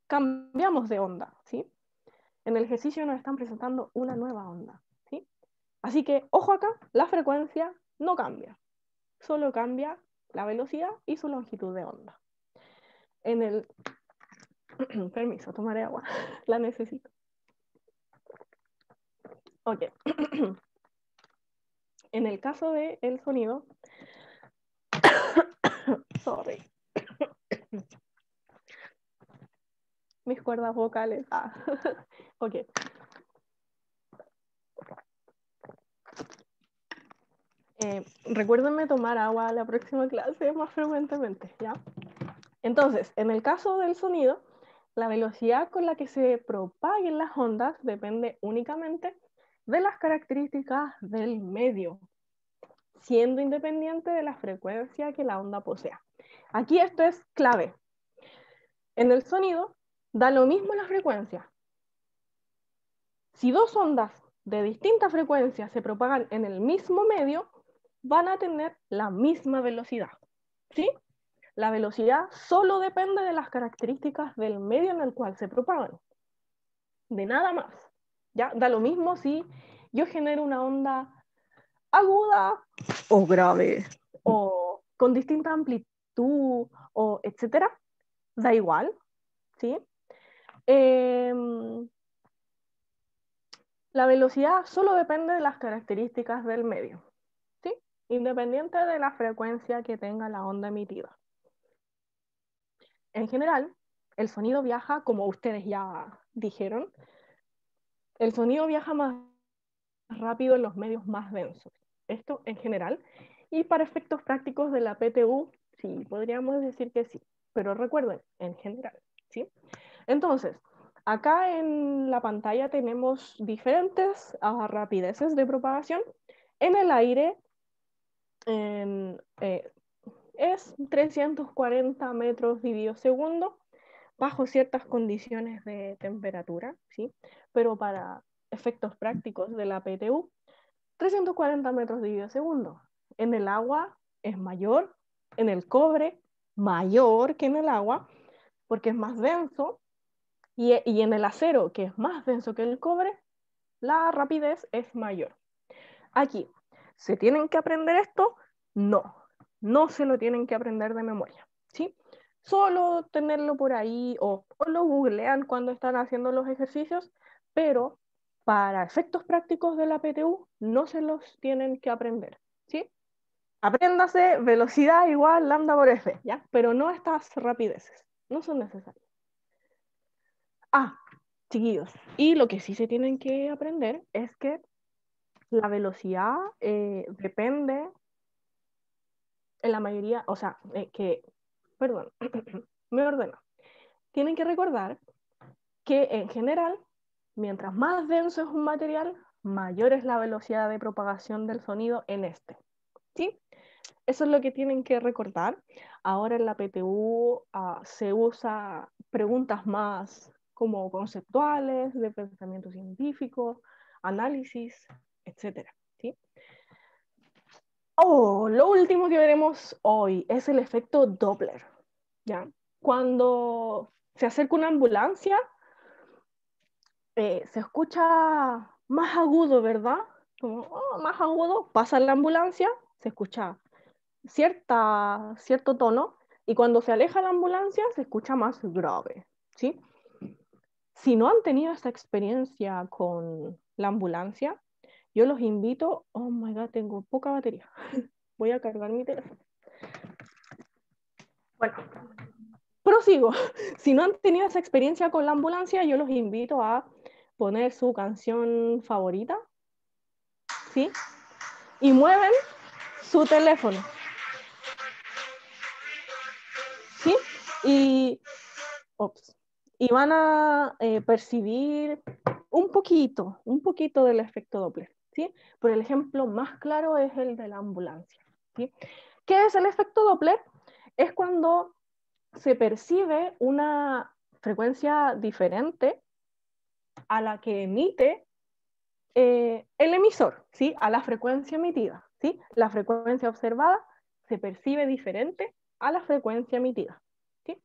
cambiamos de onda, ¿sí? En el ejercicio nos están presentando una nueva onda, ¿sí? Así que, ojo acá, la frecuencia no cambia. Solo cambia la velocidad y su longitud de onda. En el... Permiso, tomaré agua. La necesito. Ok. En el caso del sonido... Sorry. Mis cuerdas vocales. Ah. Ok. Recuérdenme tomar agua la próxima clase más frecuentemente, ¿ya? Entonces, en el caso del sonido, la velocidad con la que se propaguen las ondas depende únicamente de las características del medio, siendo independiente de la frecuencia que la onda posea. Aquí esto es clave. En el sonido, da lo mismo la frecuencia. Si dos ondas de distinta frecuencia se propagan en el mismo medio, van a tener la misma velocidad, ¿sí? La velocidad solo depende de las características del medio en el cual se propagan. De nada más. ¿Ya? Da lo mismo si yo genero una onda aguda o grave, o con distinta amplitud, o etcétera. Da igual, ¿sí? La velocidad solo depende de las características del medio, ¿sí? Independiente de la frecuencia que tenga la onda emitida. En general, el sonido viaja, como ustedes ya dijeron, el sonido viaja más rápido en los medios más densos. Esto en general. Y para efectos prácticos de la PTU, sí, podríamos decir que sí. Pero recuerden, en general, ¿sí? Entonces, acá en la pantalla tenemos diferentes rapideces de propagación. En el aire es 340 metros dividido segundo, bajo ciertas condiciones de temperatura, ¿sí? Pero para efectos prácticos de la PTU, 340 metros dividido segundo. En el agua es mayor, en el cobre mayor que en el agua, porque es más denso, y en el acero, que es más denso que el cobre, la rapidez es mayor. Aquí, ¿se tienen que aprender esto? No, no se lo tienen que aprender de memoria, ¿sí? Solo tenerlo por ahí o lo googlean cuando están haciendo los ejercicios, pero para efectos prácticos de la PTU no se los tienen que aprender, ¿sí? Apréndase velocidad igual lambda por f, ¿ya? Pero no estas rapideces, no son necesarias. Ah, chiquillos, y lo que sí se tienen que aprender es que la velocidad depende en la mayoría, o sea, perdón, me ordeno. Tienen que recordar que en general, mientras más denso es un material, mayor es la velocidad de propagación del sonido en este, ¿sí? Eso es lo que tienen que recordar. Ahora en la PTU se usa preguntas más como conceptuales, de pensamiento científico, análisis, etc. ¿Sí? Oh, lo último que veremos hoy es el efecto Doppler, ¿ya? Cuando se acerca una ambulancia, se escucha más agudo, ¿verdad? Como, oh, más agudo, pasa la ambulancia, se escucha cierto tono, y cuando se aleja la ambulancia se escucha más grave, ¿sí? Si no han tenido esta experiencia con la ambulancia, yo los invito, oh my god, tengo poca batería, voy a cargar mi teléfono. Bueno, prosigo. Si no han tenido esa experiencia con la ambulancia, yo los invito a poner su canción favorita, ¿sí? Y mueven su teléfono, ¿sí? Y van a percibir un poquito del efecto Doppler, ¿sí? Pero el ejemplo más claro es el de la ambulancia, ¿sí? ¿Qué es el efecto Doppler? Es cuando se percibe una frecuencia diferente a la que emite el emisor, ¿sí? A la frecuencia emitida, ¿sí? La frecuencia observada se percibe diferente a la frecuencia emitida, ¿sí?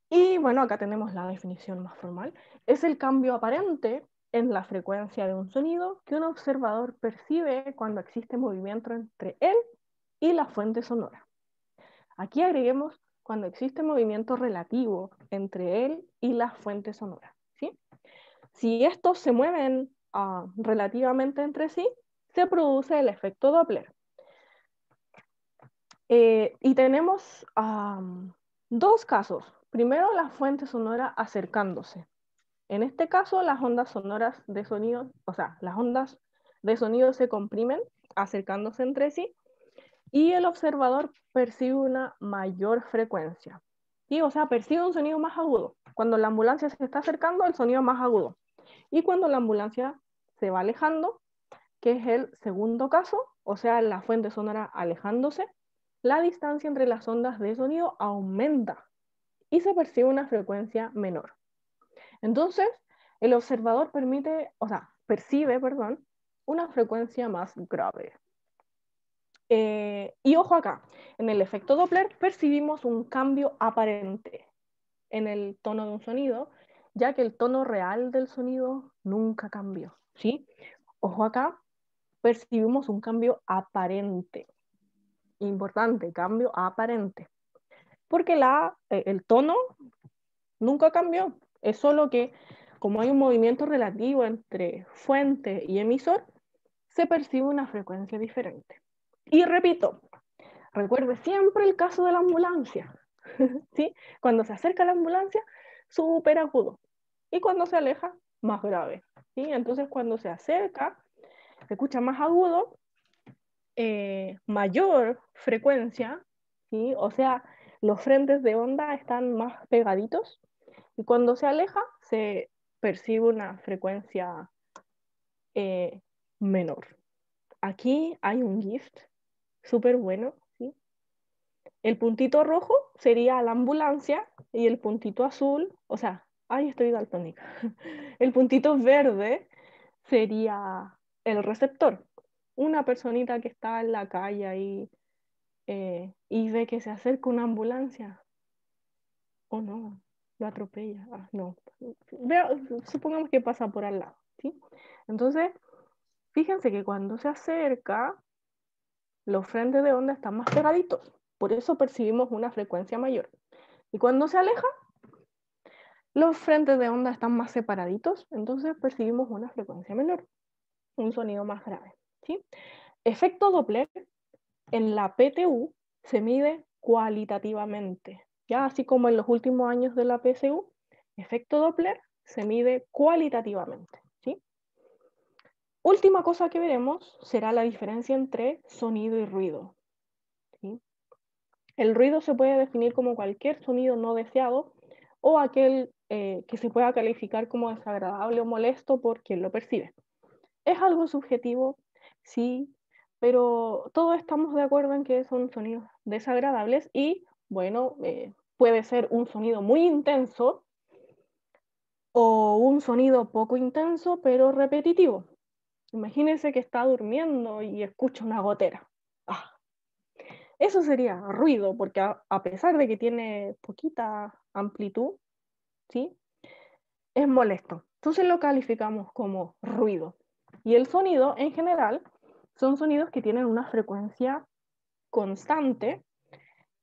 Y bueno, acá tenemos la definición más formal. Es el cambio aparente en la frecuencia de un sonido que un observador percibe cuando existe movimiento entre él y la fuente sonora. Aquí agreguemos cuando existe movimiento relativo entre él y la fuente sonora, ¿sí? Si estos se mueven relativamente entre sí, se produce el efecto Doppler. Y tenemos dos casos. Primero, la fuente sonora acercándose. En este caso, las ondas sonoras de sonido, o sea, las ondas de sonido se comprimen acercándose entre sí y el observador percibe una mayor frecuencia. ¿Sí? O sea, percibe un sonido más agudo. Cuando la ambulancia se está acercando, el sonido más agudo. Y cuando la ambulancia se va alejando, que es el segundo caso, o sea, la fuente sonora alejándose, la distancia entre las ondas de sonido aumenta y se percibe una frecuencia menor. Entonces, el observador percibe, una frecuencia más grave. Y ojo acá, en el efecto Doppler percibimos un cambio aparente en el tono de un sonido, ya que el tono real del sonido nunca cambió, ¿sí? Ojo acá, percibimos un cambio aparente. Importante, cambio aparente. Porque el tono nunca cambió. Es solo que, como hay un movimiento relativo entre fuente y emisor, se percibe una frecuencia diferente. Y repito, recuerde siempre el caso de la ambulancia, ¿sí? Cuando se acerca a la ambulancia, súper agudo. Y cuando se aleja, más grave, ¿sí? Entonces, cuando se acerca, se escucha más agudo, mayor frecuencia, ¿sí? O sea, los frentes de onda están más pegaditos. Y cuando se aleja, se percibe una frecuencia menor. Aquí hay un gift súper bueno, ¿sí? El puntito rojo sería la ambulancia y el puntito azul, o sea, ay, estoy daltónica. El puntito verde sería el receptor. Una personita que está en la calle ahí y ve que se acerca una ambulancia. Oh no, lo atropella. Ah, no. Supongamos que pasa por al lado, ¿sí? Entonces, fíjense que cuando se acerca, los frentes de onda están más pegaditos. Por eso percibimos una frecuencia mayor. Y cuando se aleja, los frentes de onda están más separaditos, entonces percibimos una frecuencia menor, un sonido más grave, ¿sí? Efecto Doppler en la PTU se mide cualitativamente, ya así como en los últimos años de la PSU, efecto Doppler se mide cualitativamente, ¿sí? Última cosa que veremos será la diferencia entre sonido y ruido, ¿sí? El ruido se puede definir como cualquier sonido no deseado o aquel que se pueda calificar como desagradable o molesto por quien lo percibe. Es algo subjetivo, sí, pero todos estamos de acuerdo en que son sonidos desagradables y, bueno, puede ser un sonido muy intenso o un sonido poco intenso pero repetitivo. Imagínense que está durmiendo y escucha una gotera. Ah, eso sería ruido, porque a pesar de que tiene poquita amplitud, ¿sí? Es molesto. Entonces lo calificamos como ruido. Y el sonido, en general, son sonidos que tienen una frecuencia constante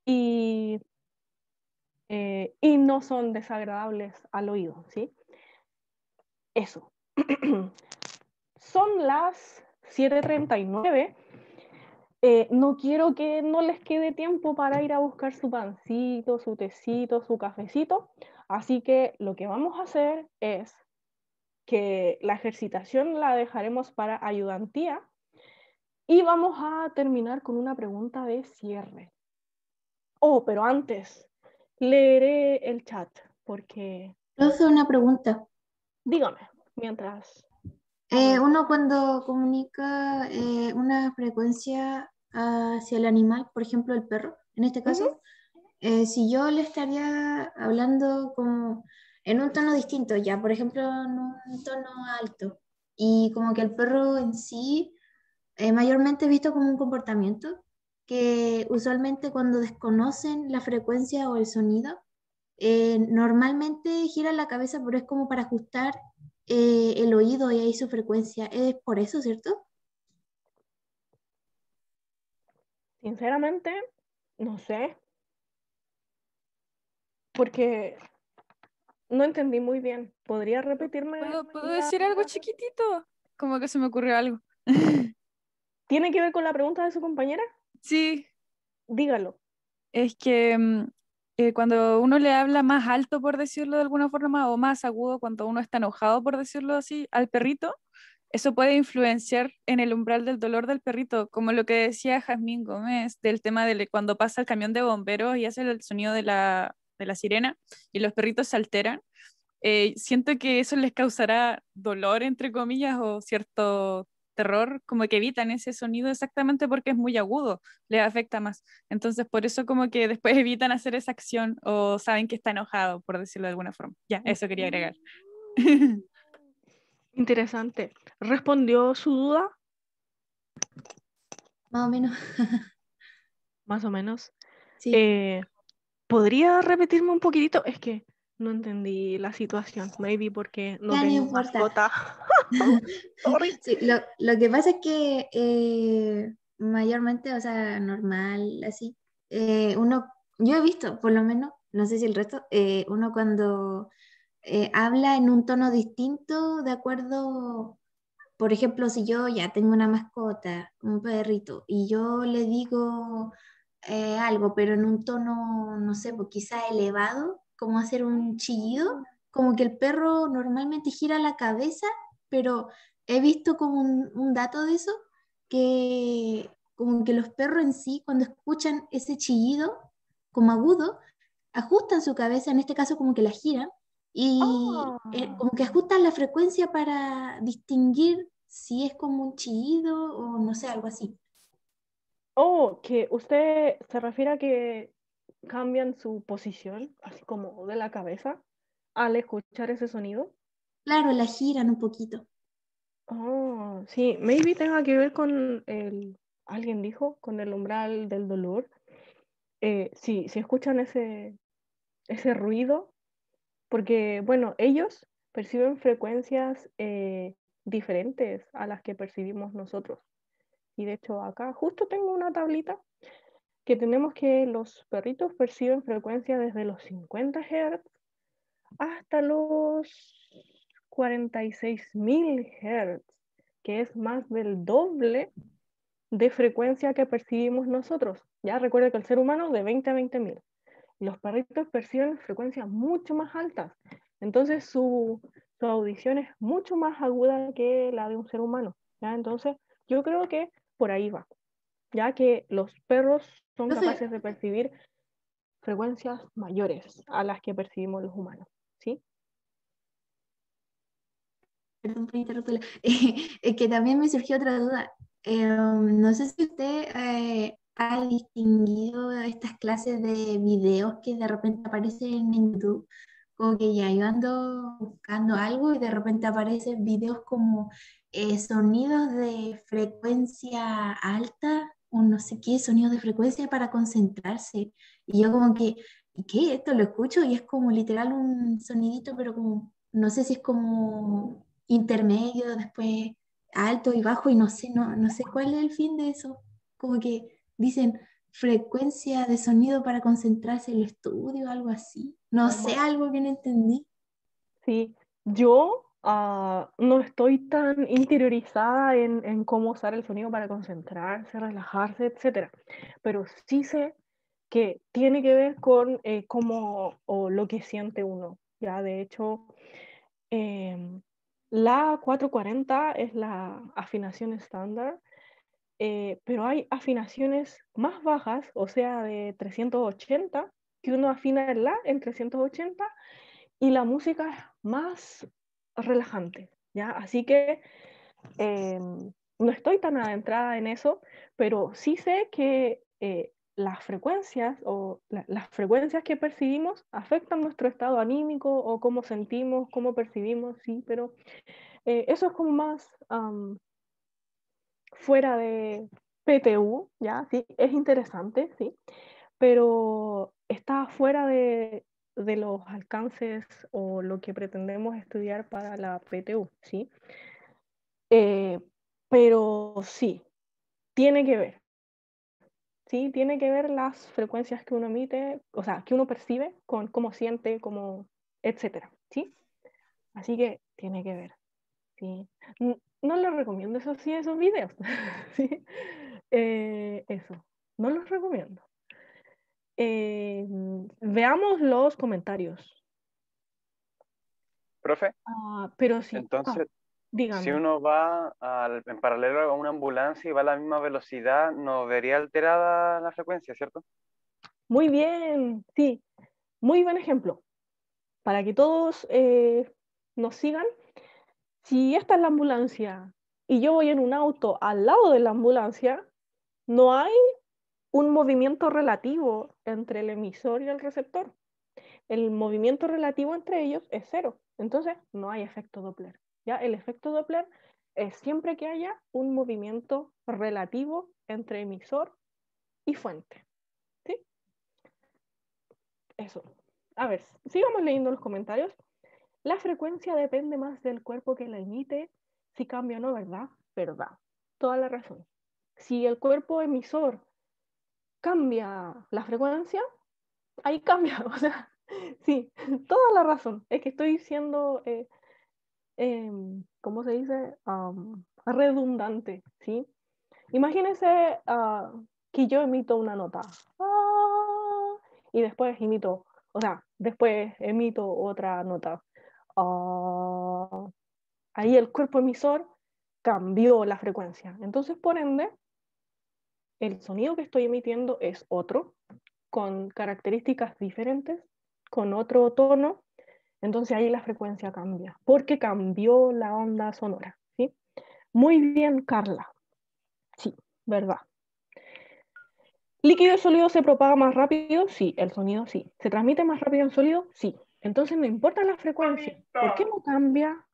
y no son desagradables al oído, ¿sí? Eso. Son las 7:39. No quiero que no les quede tiempo para ir a buscar su pancito, su tecito, su cafecito. Así que lo que vamos a hacer es que la ejercitación la dejaremos para ayudantía y vamos a terminar con una pregunta de cierre. Oh, pero antes, leeré el chat porque... Profe, una pregunta. Dígame, mientras... Uno cuando comunica una frecuencia hacia el animal, por ejemplo el perro, en este caso, si yo le estaría hablando como en un tono distinto, ya, por ejemplo, en un tono alto, y como que el perro en sí, mayormente visto como un comportamiento, que usualmente cuando desconocen la frecuencia o el sonido, normalmente gira la cabeza, pero es como para ajustar el oído y ahí su frecuencia. Es por eso, ¿cierto? Sinceramente, no sé, porque no entendí muy bien. ¿Podría repetirme? ¿Puedo decir algo chiquitito? Como que se me ocurrió algo. ¿Tiene que ver con la pregunta de su compañera? Sí, Dígalo. es que cuando uno le habla más alto, por decirlo de alguna forma, o más agudo, cuando uno está enojado, por decirlo así, al perrito, eso puede influenciar en el umbral del dolor del perrito, como lo que decía Jazmín Gómez del tema de cuando pasa el camión de bomberos y hace el sonido de la sirena y los perritos se alteran. Siento que eso les causará dolor, entre comillas, o cierto terror, como que evitan ese sonido exactamente porque es muy agudo, les afecta más. Entonces, por eso como que después evitan hacer esa acción o saben que está enojado, por decirlo de alguna forma. Ya, eso quería agregar. Interesante. ¿Respondió su duda? Más o menos. Más o menos. Sí. ¿Podría repetirme un poquitito? Es que no entendí la situación. Maybe porque no Ya no tengo importa. mascota. Sorry. Sí, lo que pasa es que mayormente, o sea, normal, así, yo he visto, por lo menos, no sé si el resto, uno cuando habla en un tono distinto, de acuerdo, por ejemplo, si yo ya tengo una mascota, un perrito, y yo le digo algo, pero en un tono, no sé, pues quizá elevado, como hacer un chillido, como que el perro normalmente gira la cabeza, pero he visto como un dato de eso, que como que los perros en sí, cuando escuchan ese chillido como agudo, ajustan su cabeza, en este caso como que la giran, y como que ajustan la frecuencia para distinguir si es como un chillido o no sé, algo así. Oh, que usted se refiere a que cambian su posición, así como de la cabeza, al escuchar ese sonido. Claro, la giran un poquito. Oh, sí, maybe tenga que ver con alguien dijo, con el umbral del dolor. Sí, si escuchan ese ruido, porque, bueno, ellos perciben frecuencias diferentes a las que percibimos nosotros. Y de hecho acá justo tengo una tablita que tenemos que los perritos perciben frecuencias desde los 50 Hz hasta los 46.000 Hz, que es más del doble de frecuencia que percibimos nosotros. Ya recuerda que el ser humano de 20 a 20.000. Los perritos perciben frecuencias mucho más altas. Entonces su audición es mucho más aguda que la de un ser humano. ¿Ya? Entonces yo creo que por ahí va. Ya que los perros son Profe, capaces de percibir frecuencias mayores a las que percibimos los humanos. ¿Sí? perdón por interrumpirla. Es que también me surgió otra duda. No sé si usted ha distinguido estas clases de videos que de repente aparecen en YouTube. Como que ya yo ando buscando algo y de repente aparecen videos como sonidos de frecuencia alta o no sé qué, sonidos de frecuencia para concentrarse. Y yo como que, ¿y qué? Esto lo escucho y es como literal un sonidito, pero como, no sé si es como intermedio, después alto y bajo y no sé cuál es el fin de eso. Como que dicen frecuencia de sonido para concentrarse en el estudio, algo así. No sé, algo que no entendí. Sí, yo no estoy tan interiorizada en cómo usar el sonido para concentrarse, relajarse, etc. Pero sí sé que tiene que ver con cómo o lo que siente uno. Ya, de hecho, la 440 es la afinación estándar, pero hay afinaciones más bajas, o sea, de 380, que uno afina el la en 380 y la música es más relajante, ¿ya? Así que no estoy tan adentrada en eso, pero sí sé que las frecuencias o las frecuencias que percibimos afectan nuestro estado anímico o cómo sentimos, cómo percibimos, sí, pero eso es como más fuera de PTU, ¿ya? Sí, es interesante, sí, pero está fuera de los alcances o lo que pretendemos estudiar para la PTU, ¿sí? Pero sí, tiene que ver, ¿sí? Tiene que ver las frecuencias que uno emite, o sea, que uno percibe con cómo siente, cómo, etcétera, ¿sí? Así que tiene que ver, ¿sí? No les recomiendo eso sí, esos videos, ¿sí? Eso, no los recomiendo. Veamos los comentarios. Profe, Pero sí, entonces, si dígame. uno va en paralelo a una ambulancia y va a la misma velocidad, no vería alterada la frecuencia, ¿cierto? Muy bien, sí, muy buen ejemplo. Para que todos nos sigan, si esta es la ambulancia y yo voy en un auto al lado de la ambulancia, no hay un movimiento relativo entre el emisor y el receptor. El movimiento relativo entre ellos es cero. Entonces, no hay efecto Doppler. ¿Ya? El efecto Doppler es siempre que haya un movimiento relativo entre emisor y fuente. ¿Sí? Eso. A ver, sigamos leyendo los comentarios. La frecuencia depende más del cuerpo que la emite, si cambia o no, ¿verdad? Verdad. Toda la razón. Si el cuerpo emisor cambia la frecuencia, ahí cambia. O sea, sí, toda la razón. Es que estoy siendo, ¿cómo se dice? Redundante, ¿sí? Imagínense que yo emito una nota. Y después después emito otra nota. Ahí el cuerpo emisor cambió la frecuencia. Entonces, por ende, el sonido que estoy emitiendo es otro, con características diferentes, con otro tono. Entonces ahí la frecuencia cambia, porque cambió la onda sonora, ¿sí? Muy bien, Carla. Sí, verdad. ¿Líquido y sólido se propaga más rápido? Sí, el sonido sí. ¿Se transmite más rápido en sólido? Sí. Entonces no importa la frecuencia. ¿Por qué no cambia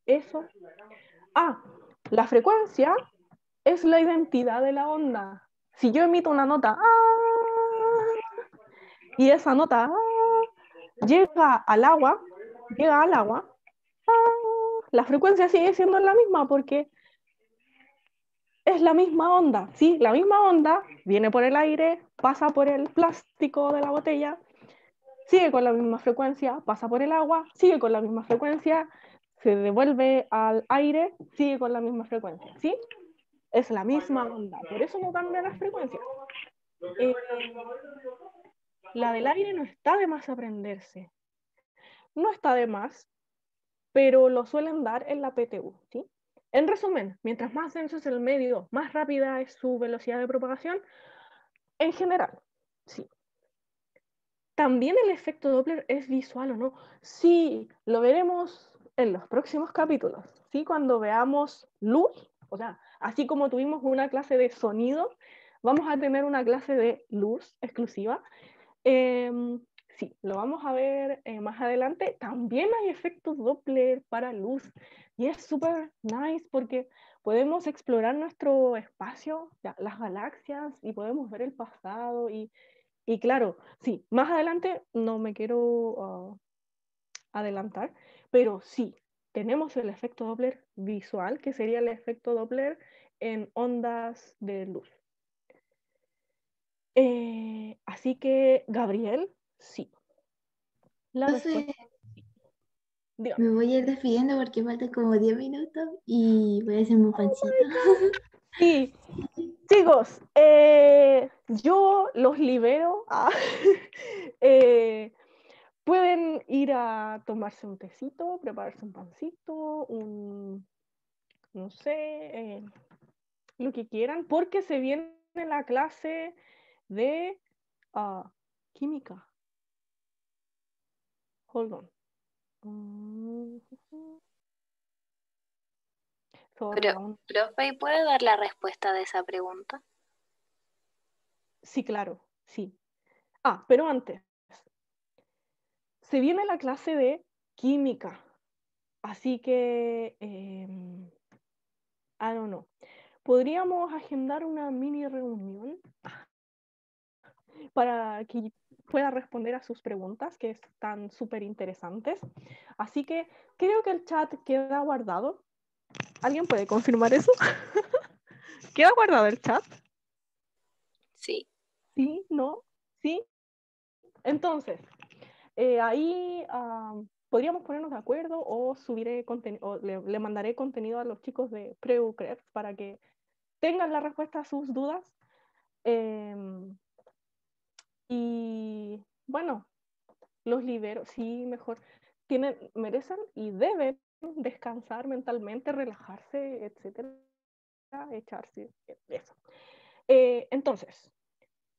eso? La frecuencia es la identidad de la onda. Si yo emito una nota y esa nota llega al agua, la frecuencia sigue siendo la misma porque es la misma onda, ¿sí? La misma onda viene por el aire, pasa por el plástico de la botella, sigue con la misma frecuencia, pasa por el agua, sigue con la misma frecuencia, se devuelve al aire, sigue con la misma frecuencia, ¿sí? Es la misma onda, por eso no cambia la frecuencia. La del aire no está de más aprenderse. No está de más, pero lo suelen dar en la PTU, ¿sí? En resumen, mientras más denso es el medio, más rápida es su velocidad de propagación, en general, sí. ¿También el efecto Doppler es visual o no? Sí, lo veremos en los próximos capítulos, ¿sí? Cuando veamos luz, o sea, así como tuvimos una clase de sonido, vamos a tener una clase de luz exclusiva. Sí, lo vamos a ver más adelante. También hay efectos Doppler para luz y es súper nice porque podemos explorar nuestro espacio, ya, las galaxias, y podemos ver el pasado y claro, sí, más adelante no me quiero adelantar, pero sí, tenemos el efecto Doppler visual, que sería el efecto Doppler en ondas de luz. Así que, Gabriel, sí. La respuesta, Me voy a ir despidiendo porque faltan como 10 minutos y voy a hacerme un pancito. sí, chicos, yo los libero. Pueden ir a tomarse un tecito, prepararse un pancito, no sé, lo que quieran, porque se viene la clase de química. Hold on. Pero, profe, ¿y puede dar la respuesta de esa pregunta? Sí, claro, sí. Pero antes, se viene la clase de química, así que, I don't know. ¿Podríamos agendar una mini reunión para que pueda responder a sus preguntas, que están súper interesantes? Así que creo que el chat queda guardado. ¿Alguien puede confirmar eso? ¿Queda guardado el chat? Sí. ¿Sí? ¿No? ¿Sí? Entonces, ahí podríamos ponernos de acuerdo o subiré contenido, o le mandaré contenido a los chicos de PreuCrefs para que tengan la respuesta a sus dudas. Y bueno, los libero, sí, mejor. Merecen y deben descansar mentalmente, relajarse, etcétera, echarse, eso. Entonces,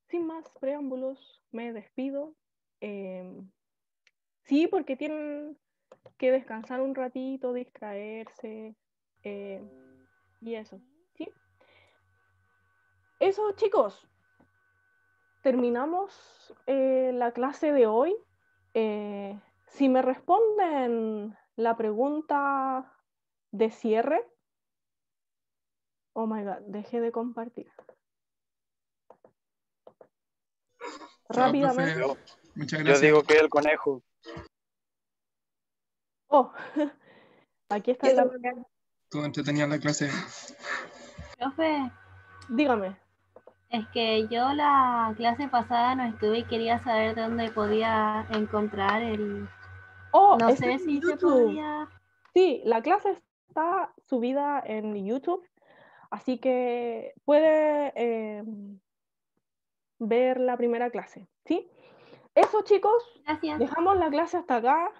sin más preámbulos, me despido. Sí, porque tienen que descansar un ratito, distraerse, y eso, ¿sí? Eso, chicos. Terminamos la clase de hoy. Si me responden la pregunta de cierre. Oh my god, dejé de compartir. Chao, Rápidamente. profe. Muchas Yo gracias. digo que el conejo. Oh, aquí está la. Todo entretenida la clase. Profe, Dígame. es que yo la clase pasada no estuve y quería saber dónde podía encontrar el... Oh, no está sé en si se YouTube. podía... Sí, la clase está subida en YouTube, así que puede ver la primera clase, ¿sí? Eso, chicos. Gracias. Dejamos la clase hasta acá.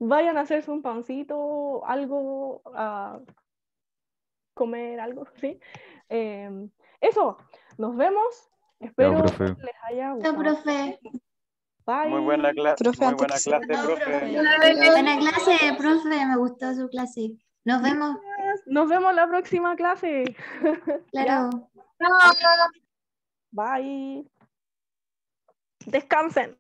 Vayan a hacerse un pancito, algo, comer algo, ¿sí? Eso, nos vemos. Espero profe. les haya Chao, gustado. profe. Bye. Muy buena clase, muy buena clase, profe. Buena clase, profe. Me gustó su clase. Nos vemos. Nos vemos la próxima clase. Claro. Bye. Descansen.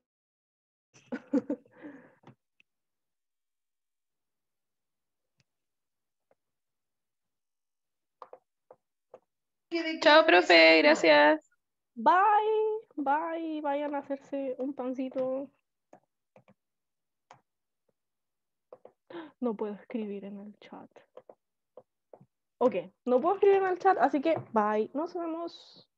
Chao, profe, gracias. Bye. Bye. Vayan a hacerse un pancito. No puedo escribir en el chat. Ok, no puedo escribir en el chat, así que bye. Nos vemos.